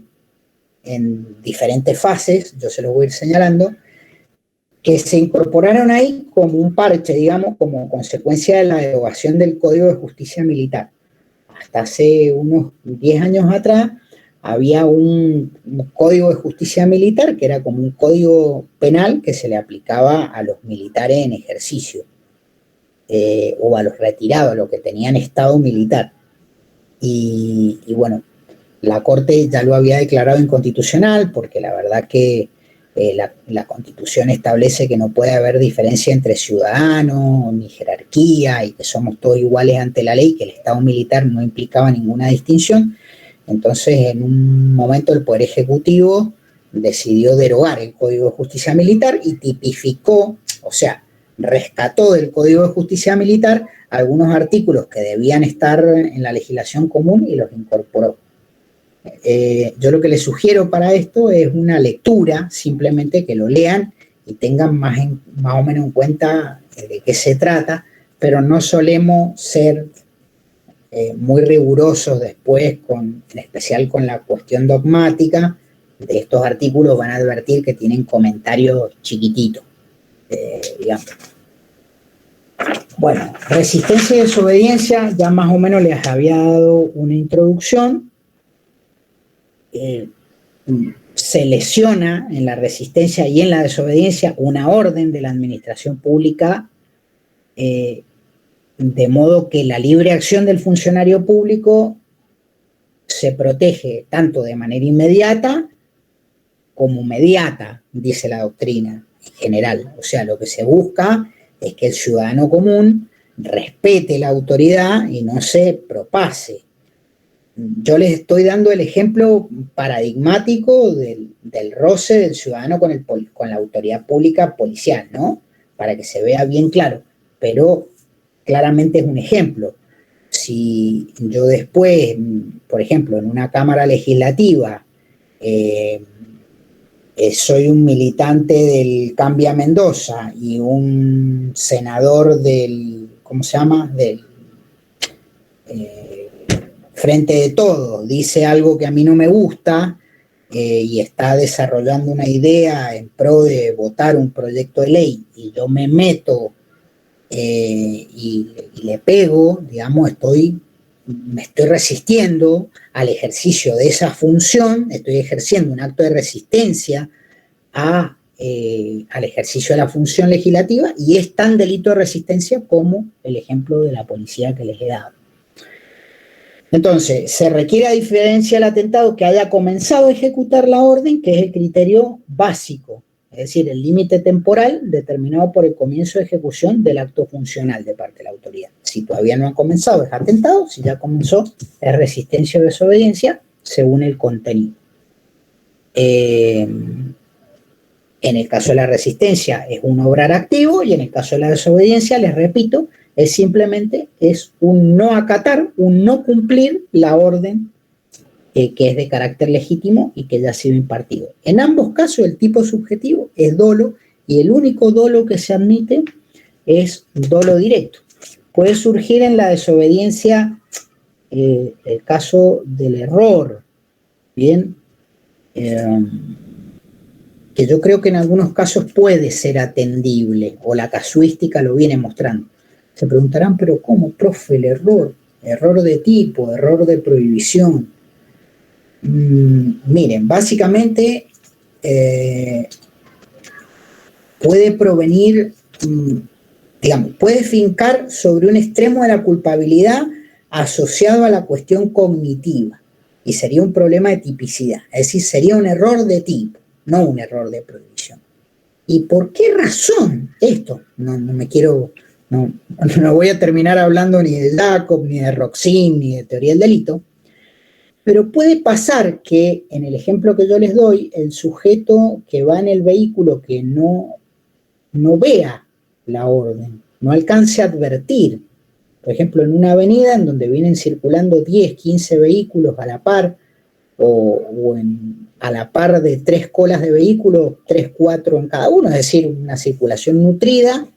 en diferentes fases, yo se los voy a ir señalando, que se incorporaron ahí como un parche, digamos, como consecuencia de la derogación del Código de Justicia Militar. Hasta hace unos 10 años atrás había un Código de Justicia Militar que era como un código penal que se le aplicaba a los militares en ejercicio, o a los retirados, a los que tenían estado militar. Y bueno, la Corte ya lo había declarado inconstitucional porque la verdad que la Constitución establece que no puede haber diferencia entre ciudadanos ni jerarquía y que somos todos iguales ante la ley, que el Estado militar no implicaba ninguna distinción. Entonces, en un momento el Poder Ejecutivo decidió derogar el Código de Justicia Militar y tipificó, o sea, rescató del Código de Justicia Militar algunos artículos que debían estar en la legislación común y los incorporó. Yo lo que les sugiero para esto es una lectura, simplemente que lo lean y tengan más o menos en cuenta de qué se trata, pero no solemos ser muy rigurosos después, en especial con la cuestión dogmática de estos artículos. Van a advertir que tienen comentarios chiquititos. digamos. Bueno, resistencia y desobediencia, ya más o menos les había dado una introducción. Se lesiona en la resistencia y en la desobediencia una orden de la administración pública, de modo que la libre acción del funcionario público se protege tanto de manera inmediata como mediata, dice la doctrina en general. O sea, lo que se busca es que el ciudadano común respete la autoridad y no se propase. Yo les estoy dando el ejemplo paradigmático del roce del ciudadano con la autoridad pública policial, ¿no? Para que se vea bien claro, pero claramente es un ejemplo. Si yo después, por ejemplo, en una Cámara Legislativa, soy un militante del Cambia Mendoza y un senador del, ¿cómo se llama? Del Frente de Todos, dice algo que a mí no me gusta y está desarrollando una idea en pro de votar un proyecto de ley y yo me meto y le pego, digamos, me estoy resistiendo al ejercicio de esa función, estoy ejerciendo un acto de resistencia al ejercicio de la función legislativa y es tan delito de resistencia como el ejemplo de la policía que les he dado. Entonces, se requiere, a diferencia del atentado, que haya comenzado a ejecutar la orden, que es el criterio básico, es decir, el límite temporal determinado por el comienzo de ejecución del acto funcional de parte de la autoridad. Si todavía no ha comenzado, es atentado; si ya comenzó, es resistencia o desobediencia, según el contenido. En el caso de la resistencia es un obrar activo y en el caso de la desobediencia, les repito, es simplemente un no acatar, un no cumplir la orden que es de carácter legítimo y que ya ha sido impartido. En ambos casos el tipo subjetivo es dolo y el único dolo que se admite es dolo directo. Puede surgir en la desobediencia el caso del error, bien, que yo creo que en algunos casos puede ser atendible o la casuística lo viene mostrando. Se preguntarán, pero ¿cómo, profe, el error? Error de tipo, error de prohibición. Miren, básicamente puede provenir, digamos, puede fincar sobre un extremo de la culpabilidad asociado a la cuestión cognitiva y sería un problema de tipicidad, es decir, sería un error de tipo, no un error de prohibición. ¿Y por qué razón esto? No voy a terminar hablando ni de Jacob, ni de Roxin, ni de teoría del delito, pero puede pasar que en el ejemplo que yo les doy, el sujeto que va en el vehículo que no vea la orden, no alcance a advertir, por ejemplo, en una avenida en donde vienen circulando 10, 15 vehículos a la par, a la par de 3 colas de vehículos, 3, 4 en cada uno, es decir, una circulación nutrida,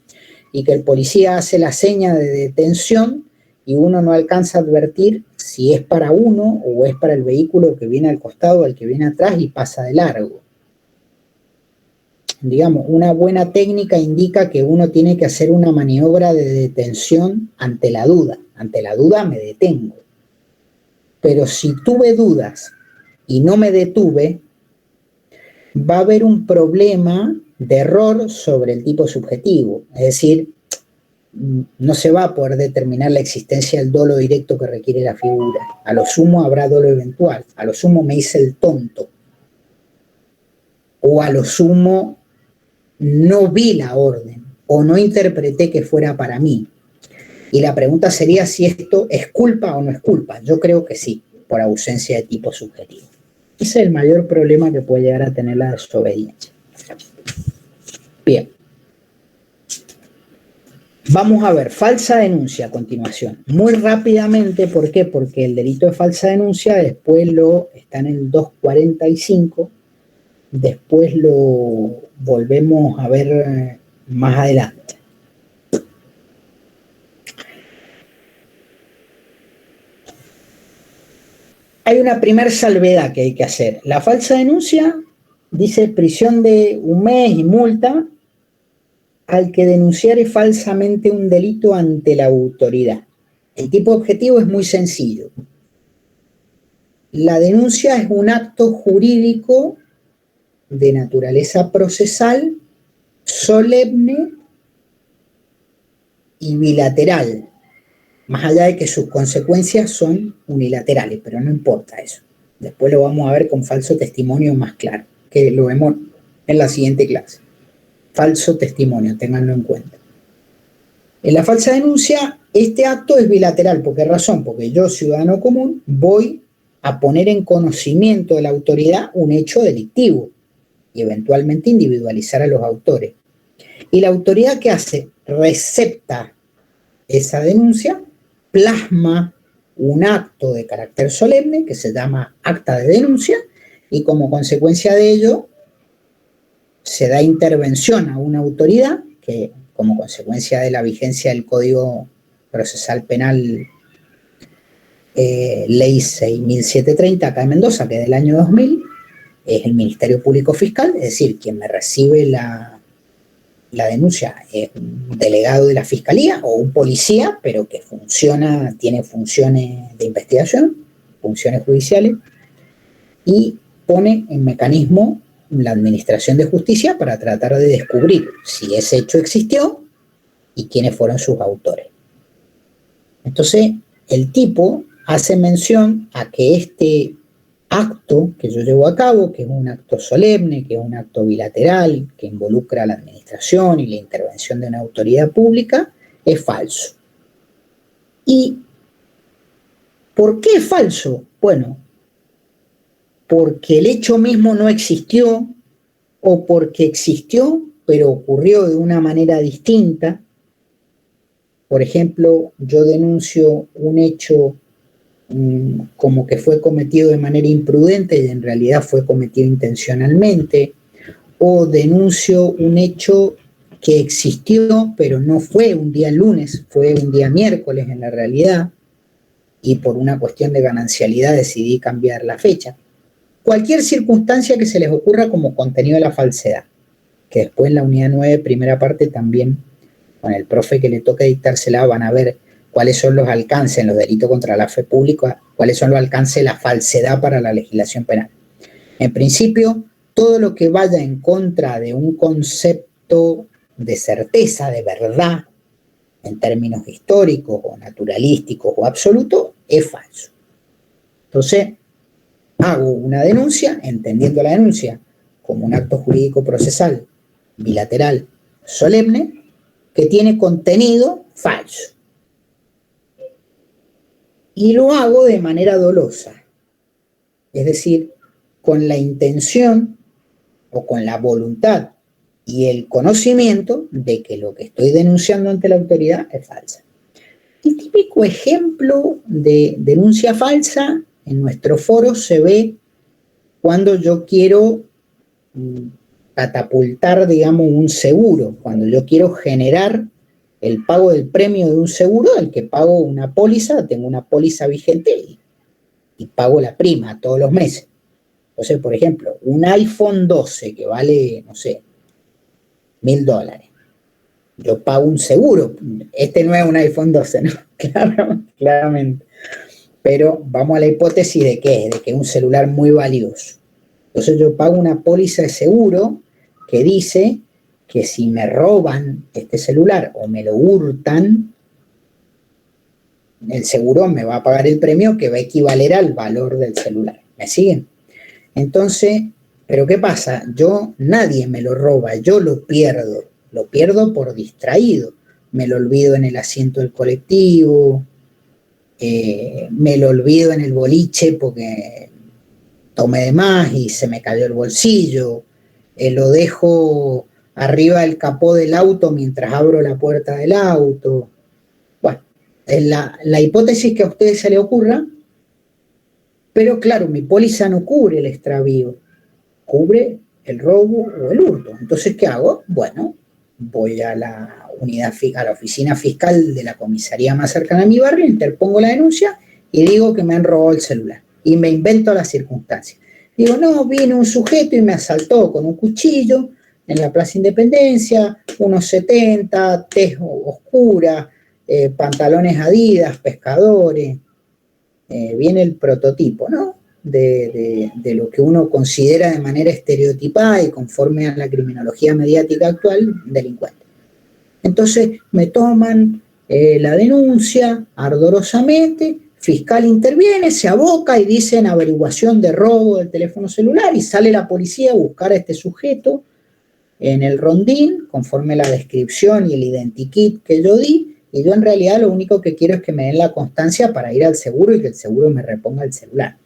y que el policía hace la seña de detención y uno no alcanza a advertir si es para uno o es para el vehículo que viene al costado o el que viene atrás y pasa de largo. Digamos, una buena técnica indica que uno tiene que hacer una maniobra de detención ante la duda. Ante la duda me detengo. Pero si tuve dudas y no me detuve, va a haber un problema de error sobre el tipo subjetivo. Es decir, no se va a poder determinar la existencia del dolo directo que requiere la figura. A lo sumo habrá dolo eventual. A lo sumo me hice el tonto. O a lo sumo no vi la orden o no interpreté que fuera para mí. Y la pregunta sería si esto es culpa o no es culpa. Yo creo que sí, por ausencia de tipo subjetivo. Ese es el mayor problema que puede llegar a tener la desobediencia. Bien. Vamos a ver, falsa denuncia a continuación. Muy rápidamente, ¿por qué? Porque el delito de falsa denuncia después está en el 245, después lo volvemos a ver más adelante. Hay una primera salvedad que hay que hacer. La falsa denuncia dice prisión de 1 mes y multa al que denunciare falsamente un delito ante la autoridad. El tipo objetivo es muy sencillo. La denuncia es un acto jurídico de naturaleza procesal, solemne y bilateral, más allá de que sus consecuencias son unilaterales, pero no importa eso. Después lo vamos a ver con falso testimonio más claro, que lo vemos en la siguiente clase. Falso testimonio, ténganlo en cuenta. En la falsa denuncia, este acto es bilateral. ¿Por qué razón? Porque yo, ciudadano común, voy a poner en conocimiento de la autoridad un hecho delictivo y eventualmente individualizar a los autores. ¿Y la autoridad qué hace? Recepta esa denuncia, plasma un acto de carácter solemne que se llama acta de denuncia y como consecuencia de ello se da intervención a una autoridad que como consecuencia de la vigencia del Código Procesal Penal Ley 6730 acá en Mendoza, que es del año 2000, es el Ministerio Público Fiscal, es decir, quien me recibe la denuncia es un delegado de la Fiscalía o un policía, pero que tiene funciones de investigación, funciones judiciales, y pone en mecanismo la Administración de Justicia para tratar de descubrir si ese hecho existió y quiénes fueron sus autores. Entonces, el tipo hace mención a que este acto que yo llevo a cabo, que es un acto solemne, que es un acto bilateral, que involucra a la administración y la intervención de una autoridad pública, es falso. ¿Y por qué es falso? Bueno, porque el hecho mismo no existió o porque existió, pero ocurrió de una manera distinta. Por ejemplo, yo denuncio un hecho como que fue cometido de manera imprudente y en realidad fue cometido intencionalmente, o denuncio un hecho que existió, pero no fue un día lunes, fue un día miércoles en la realidad, y por una cuestión de ganancialidad decidí cambiar la fecha. Cualquier circunstancia que se les ocurra como contenido de la falsedad, que después en la unidad 9, primera parte, también con el profe que le toque dictársela van a ver cuáles son los alcances en los delitos contra la fe pública, cuáles son los alcances de la falsedad para la legislación penal. En principio, todo lo que vaya en contra de un concepto de certeza, de verdad, en términos históricos o naturalísticos o absolutos, es falso. Entonces, hago una denuncia, entendiendo la denuncia como un acto jurídico procesal, bilateral, solemne, que tiene contenido falso. Y lo hago de manera dolosa, es decir, con la intención o con la voluntad y el conocimiento de que lo que estoy denunciando ante la autoridad es falsa. El típico ejemplo de denuncia falsa en nuestro foro se ve cuando yo quiero catapultar, digamos, un seguro, cuando yo quiero generar el pago del premio de un seguro, del que pago una póliza, tengo una póliza vigente y pago la prima todos los meses. Entonces, por ejemplo, un iPhone 12 que vale, no sé, $1.000. Yo pago un seguro. Este no es un iPhone 12, ¿no? Claramente. Pero vamos a la hipótesis de que es un celular muy valioso. Entonces yo pago una póliza de seguro que dice que si me roban este celular o me lo hurtan, el seguro me va a pagar el premio que va a equivaler al valor del celular. ¿Me siguen? Entonces, ¿pero qué pasa? Nadie me lo roba, yo lo pierdo por distraído. Me lo olvido en el asiento del colectivo, me lo olvido en el boliche porque tomé de más y se me cayó el bolsillo, lo dejo arriba del capó del auto mientras abro la puerta del auto. Bueno, es la hipótesis que a ustedes se les ocurra, pero claro, mi póliza no cubre el extravío, cubre el robo o el hurto. Entonces, ¿qué hago? Bueno, voy a la oficina fiscal de la comisaría más cercana a mi barrio, interpongo la denuncia y digo que me han robado el celular. Y me invento las circunstancias. Digo, no, vino un sujeto y me asaltó con un cuchillo, en la Plaza Independencia, unos 70, tez oscura, pantalones Adidas, pescadores, viene el prototipo, ¿no? De lo que uno considera de manera estereotipada y conforme a la criminología mediática actual, delincuente. Entonces me toman la denuncia ardorosamente, fiscal interviene, se aboca y dicen averiguación de robo del teléfono celular y sale la policía a buscar a este sujeto en el rondín, conforme la descripción y el identikit que yo di, y yo en realidad lo único que quiero es que me den la constancia para ir al seguro y que el seguro me reponga el celular.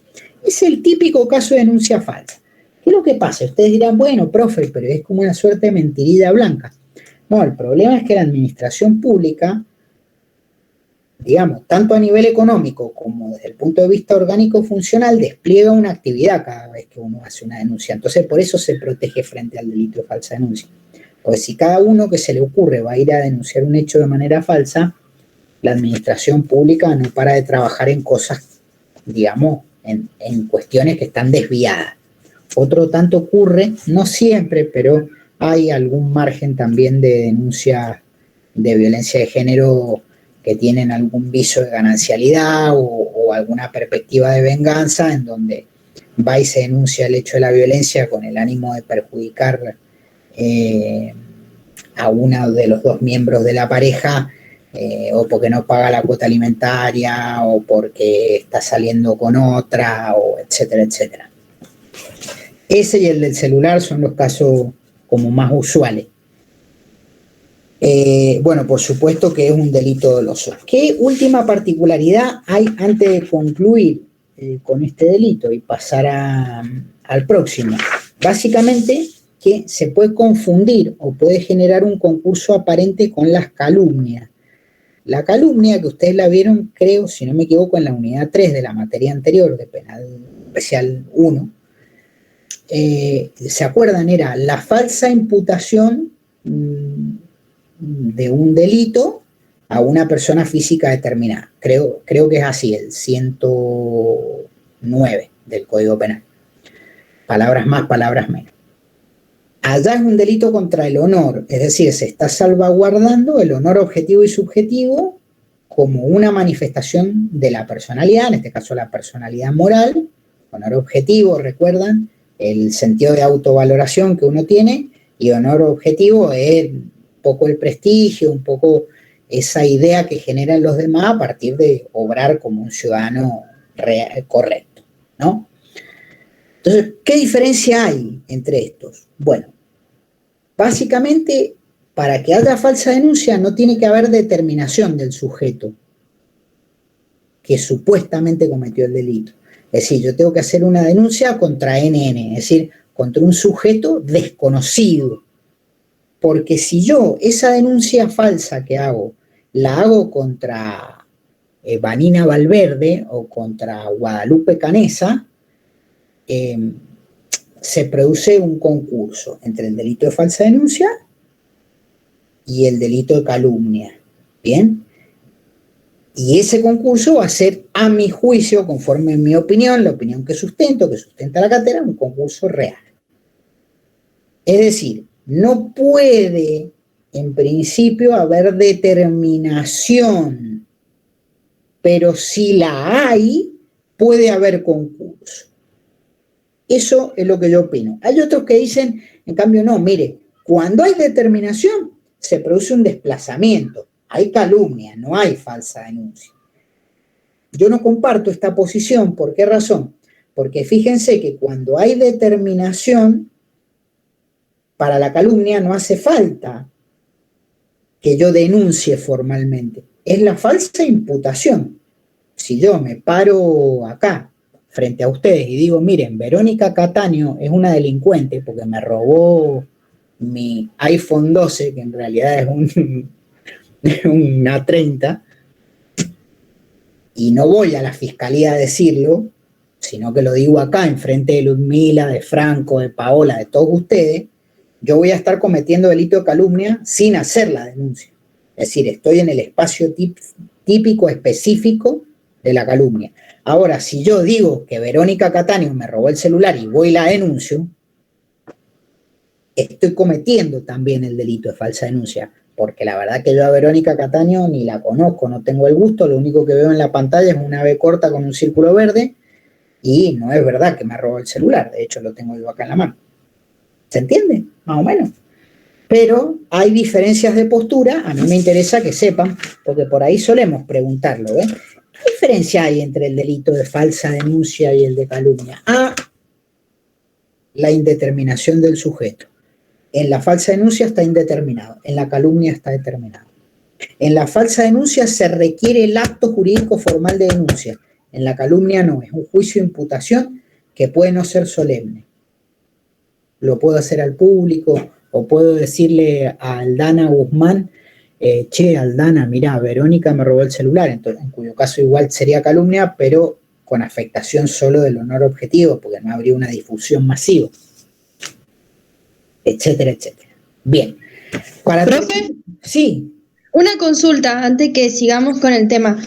Es el típico caso de denuncia falsa. ¿Qué es lo que pasa? Ustedes dirán, bueno, profe, pero es como una suerte de mentirilla blanca. No, el problema es que la administración pública, digamos, tanto a nivel económico como desde el punto de vista orgánico funcional, despliega una actividad cada vez que uno hace una denuncia. Entonces, por eso se protege frente al delito de falsa denuncia. Porque si cada uno que se le ocurre va a ir a denunciar un hecho de manera falsa, la administración pública no para de trabajar en cosas, digamos, en cuestiones que están desviadas. Otro tanto ocurre, no siempre, pero hay algún margen también de denuncia de violencia de género que tienen algún viso de ganancialidad o alguna perspectiva de venganza, en donde va y se denuncia el hecho de la violencia con el ánimo de perjudicar a uno de los dos miembros de la pareja, o porque no paga la cuota alimentaria, o porque está saliendo con otra, o etcétera, etcétera. Ese y el del celular son los casos como más usuales. Bueno, por supuesto que es un delito doloso. ¿Qué última particularidad hay antes de concluir con este delito y pasar al próximo? Básicamente que se puede confundir o puede generar un concurso aparente con las calumnias. La calumnia, que ustedes la vieron, creo, si no me equivoco, en la unidad 3 de la materia anterior de Penal Especial 1, ¿se acuerdan? Era la falsa imputación de un delito a una persona física determinada. Creo que es así, el 109 del Código Penal. Palabras más, palabras menos. Allá es un delito contra el honor, es decir, se está salvaguardando el honor objetivo y subjetivo como una manifestación de la personalidad, en este caso la personalidad moral. Honor objetivo, recuerdan, el sentido de autovaloración que uno tiene, y honor objetivo es un poco el prestigio, un poco esa idea que generan los demás a partir de obrar como un ciudadano correcto, ¿no? Entonces, ¿qué diferencia hay entre estos? Bueno, básicamente, para que haya falsa denuncia no tiene que haber determinación del sujeto que supuestamente cometió el delito. Es decir, yo tengo que hacer una denuncia contra NN, es decir, contra un sujeto desconocido. Porque si yo esa denuncia falsa que hago, la hago contra Vanina Valverde o contra Guadalupe Canesa, se produce un concurso entre el delito de falsa denuncia y el delito de calumnia. ¿Bien? Y ese concurso va a ser, a mi juicio, conforme a mi opinión, la opinión que sustenta la cátedra, un concurso real. Es decir, no puede, en principio, haber determinación, pero si la hay, puede haber concurso. Eso es lo que yo opino. Hay otros que dicen, en cambio, no, mire, cuando hay determinación, se produce un desplazamiento. Hay calumnia, no hay falsa denuncia. Yo no comparto esta posición. ¿Por qué razón? Porque fíjense que cuando hay determinación, para la calumnia no hace falta que yo denuncie formalmente. Es la falsa imputación. Si yo me paro acá, frente a ustedes, y digo, miren, Verónica Cataño es una delincuente porque me robó mi iPhone 12, que en realidad es un A30, y no voy a la fiscalía a decirlo, sino que lo digo acá, enfrente de Ludmila, de Franco, de Paola, de todos ustedes, yo voy a estar cometiendo delito de calumnia sin hacer la denuncia. Es decir, estoy en el espacio típico, específico de la calumnia. Ahora, si yo digo que Verónica Cataño me robó el celular y voy y la denuncio, estoy cometiendo también el delito de falsa denuncia, porque la verdad que yo a Verónica Cataño ni la conozco, no tengo el gusto, lo único que veo en la pantalla es una B corta con un círculo verde, y no es verdad que me robó el celular, de hecho lo tengo yo acá en la mano. ¿Se entiende? Más o menos. Pero hay diferencias de postura, a mí me interesa que sepan, porque por ahí solemos preguntarlo, ¿ves? ¿Qué diferencia hay entre el delito de falsa denuncia y el de calumnia? La indeterminación del sujeto. En la falsa denuncia está indeterminado, en la calumnia está determinado. En la falsa denuncia se requiere el acto jurídico formal de denuncia, en la calumnia no, es un juicio de imputación que puede no ser solemne. Lo puedo hacer al público, o puedo decirle a Aldana Guzmán, che, Aldana, mirá, Verónica me robó el celular, entonces, en cuyo caso igual sería calumnia, pero con afectación solo del honor objetivo, porque no habría una difusión masiva, etcétera, etcétera. Bien. ¿Profe? Sí. Una consulta antes que sigamos con el tema.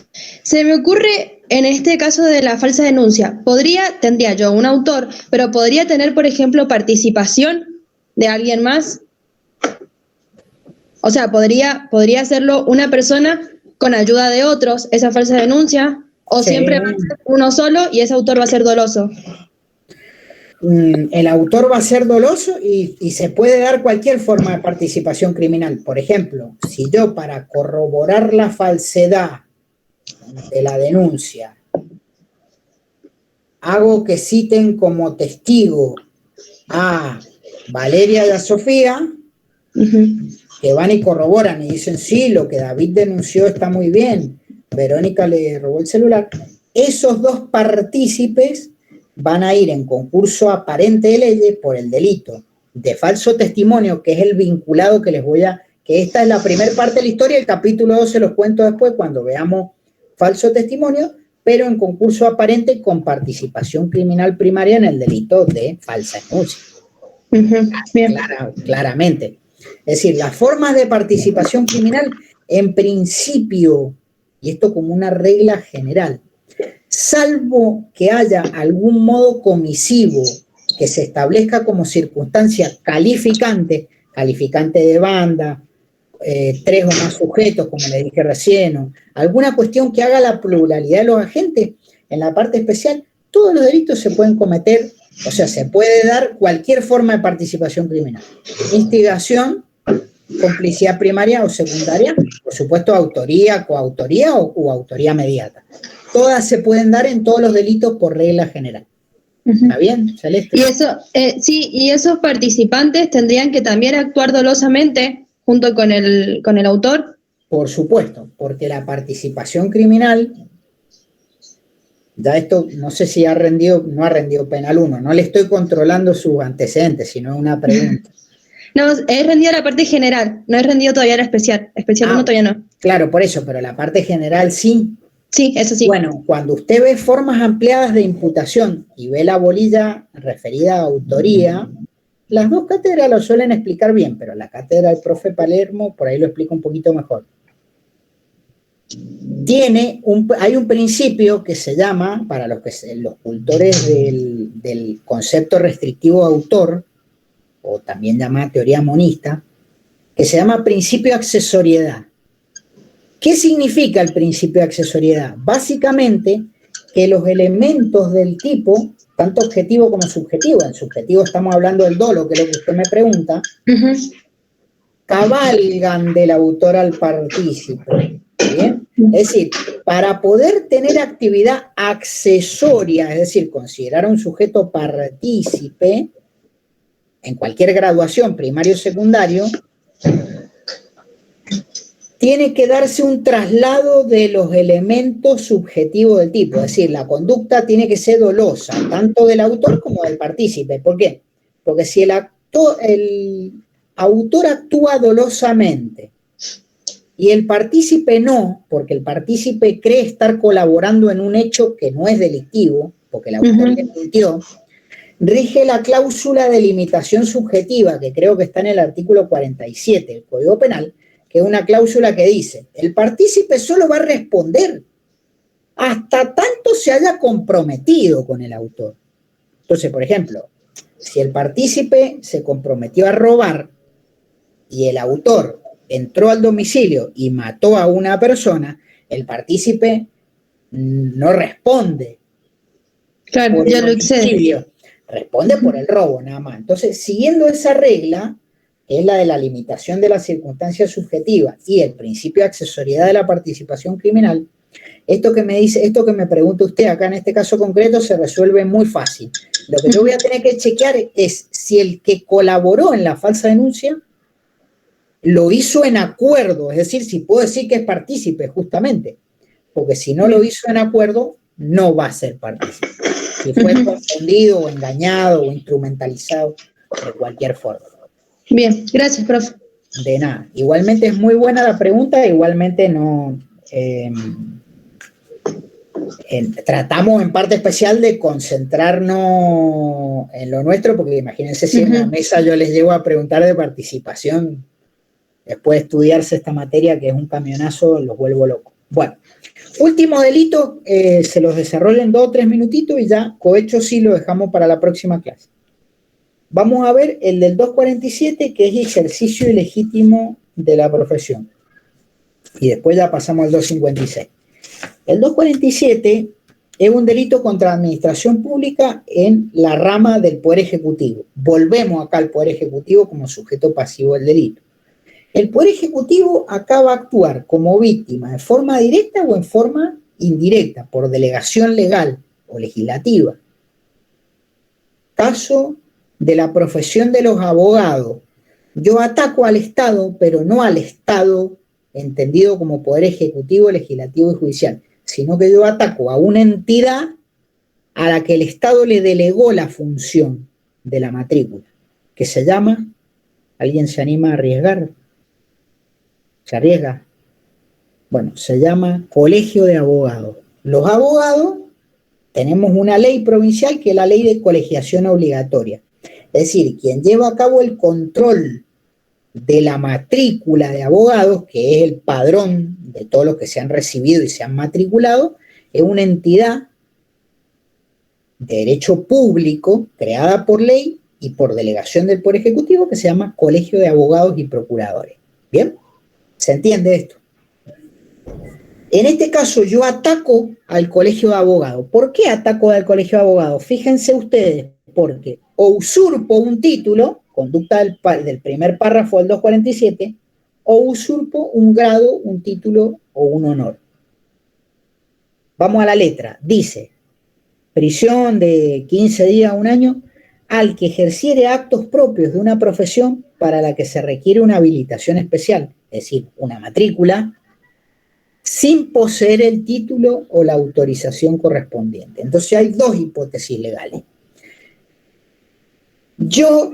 Se me ocurre en este caso de la falsa denuncia, tendría yo un autor, pero podría tener, por ejemplo, participación de alguien más. O sea, podría hacerlo una persona con ayuda de otros, esa falsa denuncia, o Sí. siempre va a ser uno solo y ese autor va a ser doloso. El autor va a ser doloso y se puede dar cualquier forma de participación criminal. Por ejemplo, si yo para corroborar la falsedad de la denuncia hago que citen como testigo a Valeria y a Sofía, que van y corroboran y dicen, sí, lo que David denunció está muy bien, Verónica le robó el celular, esos dos partícipes van a ir en concurso aparente de leyes por el delito de falso testimonio, que es el vinculado que les voy a... que esta es la primera parte de la historia, el capítulo 2 se los cuento después cuando veamos falso testimonio, pero en concurso aparente con participación criminal primaria en el delito de falsa denuncia. Claramente. Es decir, las formas de participación criminal, en principio, y esto como una regla general, salvo que haya algún modo comisivo que se establezca como circunstancia calificante de banda, 3 o más sujetos, como les dije recién, o alguna cuestión que haga la pluralidad de los agentes, en la parte especial, todos los delitos se pueden cometer, o sea, se puede dar cualquier forma de participación criminal. Instigación, complicidad primaria o secundaria, por supuesto, autoría, coautoría o autoría mediata. Todas se pueden dar en todos los delitos por regla general. ¿Está bien, Celeste? Y eso, sí, y esos participantes tendrían que también actuar dolosamente junto con el autor. Por supuesto, porque la participación criminal, ya esto no sé si no ha rendido penal 1, no le estoy controlando sus antecedentes, sino una pregunta. No, he rendido la parte general, no he rendido todavía la especial 1 todavía no. Claro, por eso, pero la parte general sí. Sí, eso sí. Bueno, cuando usted ve formas ampliadas de imputación y ve la bolilla referida a autoría, las dos cátedras lo suelen explicar bien, pero la cátedra del profe Palermo por ahí lo explica un poquito mejor. Hay un principio que se llama, para los cultores del concepto restrictivo de autor, o también llamada teoría monista, que se llama principio de accesoriedad. ¿Qué significa el principio de accesoriedad? Básicamente, que los elementos del tipo, tanto objetivo como subjetivo, en subjetivo estamos hablando del dolo, que es lo que usted me pregunta, cabalgan del autor al partícipe. ¿Bien? Es decir, para poder tener actividad accesoria, es decir, considerar a un sujeto partícipe, en cualquier graduación, primario o secundario, tiene que darse un traslado de los elementos subjetivos del tipo, es decir, la conducta tiene que ser dolosa, tanto del autor como del partícipe. ¿Por qué? Porque si el autor actúa dolosamente y el partícipe no, porque el partícipe cree estar colaborando en un hecho que no es delictivo, porque el autor le mintió, rige la cláusula de limitación subjetiva, que creo que está en el artículo 47 del Código Penal, que es una cláusula que dice, el partícipe solo va a responder hasta tanto se haya comprometido con el autor. Entonces, por ejemplo, Si el partícipe se comprometió a robar y el autor entró al domicilio y mató a una persona, el partícipe no responde Claro, por ya el lo excede. homicidio, responde por el robo nada más. Entonces, siguiendo esa regla, que es la de la limitación de las circunstancias subjetivas y el principio de accesoriedad de la participación criminal, esto que me pregunta usted acá en este caso concreto se resuelve muy fácil. Lo que yo voy a tener que chequear es si el que colaboró en la falsa denuncia lo hizo en acuerdo, es decir, si puedo decir que es partícipe justamente, porque si no lo hizo en acuerdo, no va a ser partícipe. Si fue confundido o engañado o instrumentalizado de cualquier forma. Bien, gracias, profe. De nada. Igualmente es muy buena la pregunta, igualmente no... tratamos en parte especial de concentrarnos en lo nuestro, porque imagínense si en la mesa yo les llego a preguntar de participación, después de estudiarse esta materia que es un camionazo, los vuelvo locos. Bueno, último delito, se los desarrollo en 2 o 3 minutitos y ya cohecho sí lo dejamos para la próxima clase. Vamos a ver el del 247, que es ejercicio ilegítimo de la profesión. Y después ya pasamos al 256. El 247 es un delito contra la administración pública en la rama del Poder Ejecutivo. Volvemos acá al Poder Ejecutivo como sujeto pasivo del delito. El Poder Ejecutivo acá va a actuar como víctima de forma directa o en forma indirecta, por delegación legal o legislativa. Caso de la profesión de los abogados. Yo ataco al Estado, pero no al Estado entendido como Poder Ejecutivo, Legislativo y Judicial, sino que yo ataco a una entidad a la que el Estado le delegó la función de la matrícula, que se llama, ¿alguien se anima a arriesgar? ¿Se arriesga? Bueno, se llama Colegio de Abogados. Los abogados tenemos una ley provincial que es la ley de colegiación obligatoria. Es decir, quien lleva a cabo el control de la matrícula de abogados, que es el padrón de todos los que se han recibido y se han matriculado, es una entidad de derecho público creada por ley y por delegación del Poder Ejecutivo que se llama Colegio de Abogados y Procuradores. ¿Bien? ¿Se entiende esto? En este caso yo ataco al Colegio de Abogados. ¿Por qué ataco al Colegio de Abogados? Fíjense ustedes, porque o usurpo un título, conducta del primer párrafo del 247, o usurpo un grado, un título o un honor. Vamos a la letra. Dice, prisión de 15 días a 1 año al que ejerciere actos propios de una profesión para la que se requiere una habilitación especial, es decir, una matrícula, sin poseer el título o la autorización correspondiente. Entonces hay 2 hipótesis legales. Yo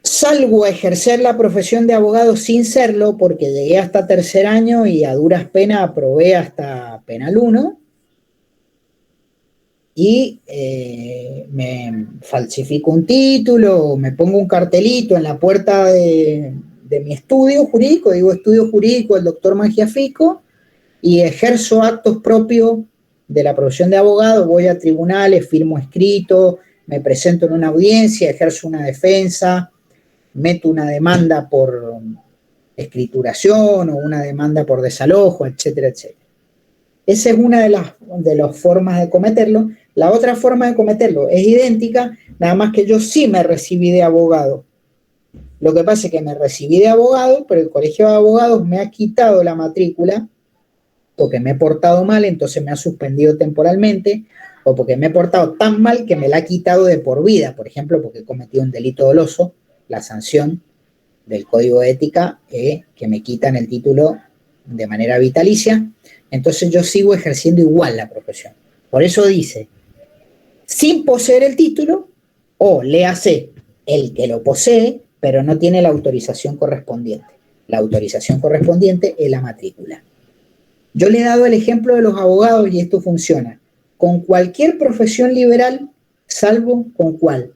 salgo a ejercer la profesión de abogado sin serlo porque llegué hasta 3er año y a duras penas aprobé hasta penal 1 y me falsifico un título, me pongo un cartelito en la puerta de mi estudio jurídico, digo estudio jurídico del doctor Mangiafico, y ejerzo actos propios de la profesión de abogado, voy a tribunales, firmo escrito, me presento en una audiencia, ejerzo una defensa, meto una demanda por escrituración o una demanda por desalojo, etcétera, etcétera. Esa es una de las formas de cometerlo. La otra forma de cometerlo es idéntica, nada más que yo sí me recibí de abogado. Lo que pasa es que me recibí de abogado, pero el Colegio de Abogados me ha quitado la matrícula porque me he portado mal, entonces me ha suspendido temporalmente, o porque me he portado tan mal que me la ha quitado de por vida, por ejemplo, porque he cometido un delito doloso, la sanción del Código de Ética, que me quitan el título de manera vitalicia, entonces yo sigo ejerciendo igual la profesión. Por eso dice, sin poseer el título, o léase, el que lo posee, pero no tiene la autorización correspondiente. La autorización correspondiente es la matrícula. Yo le he dado el ejemplo de los abogados y esto funciona. Con cualquier profesión liberal, salvo con cuál.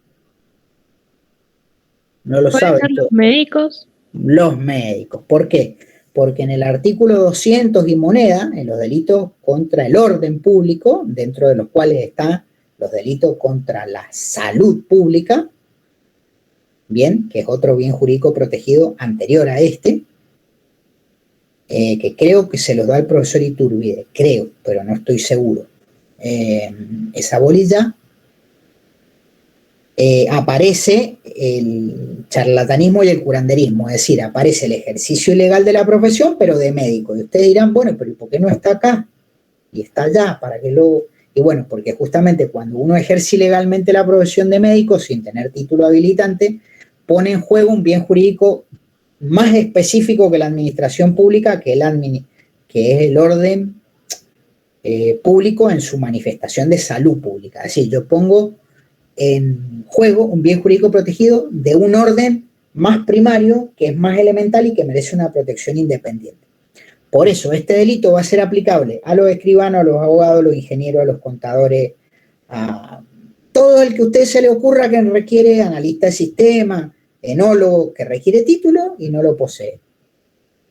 No lo saben. ¿Pueden ser los médicos? Los médicos. ¿Por qué? Porque en el artículo 200 y moneda, en los delitos contra el orden público, dentro de los cuales están los delitos contra la salud pública, bien, que es otro bien jurídico protegido anterior a este, que creo que se los da el profesor Iturbide, creo, pero no estoy seguro. Esa bolilla, aparece el charlatanismo y el curanderismo, es decir, aparece el ejercicio ilegal de la profesión, pero de médico. Y ustedes dirán, bueno, pero ¿y por qué no está acá? Y está allá, ¿para qué lo...? Y bueno, porque justamente cuando uno ejerce ilegalmente la profesión de médico sin tener título habilitante, pone en juego un bien jurídico más específico que la administración pública, que es el orden público en su manifestación de salud pública. Es decir, yo pongo en juego un bien jurídico protegido de un orden más primario, que es más elemental y que merece una protección independiente. Por eso, este delito va a ser aplicable a los escribanos, a los abogados, a los ingenieros, a los contadores, a todo el que a usted se le ocurra que requiere, analista de sistema, enólogo, que requiere título y no lo posee,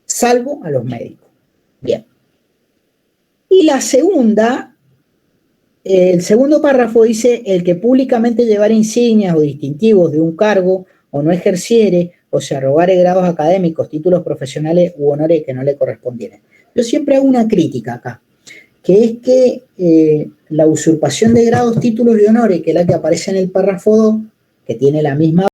salvo a los médicos. Bien. Y la segunda, el segundo párrafo dice, el que públicamente llevara insignias o distintivos de un cargo o no ejerciere o se arrogare grados académicos, títulos profesionales u honores que no le correspondieren. Yo siempre hago una crítica acá, que es que la usurpación de grados, títulos y honores, que es la que aparece en el párrafo 2, que tiene la misma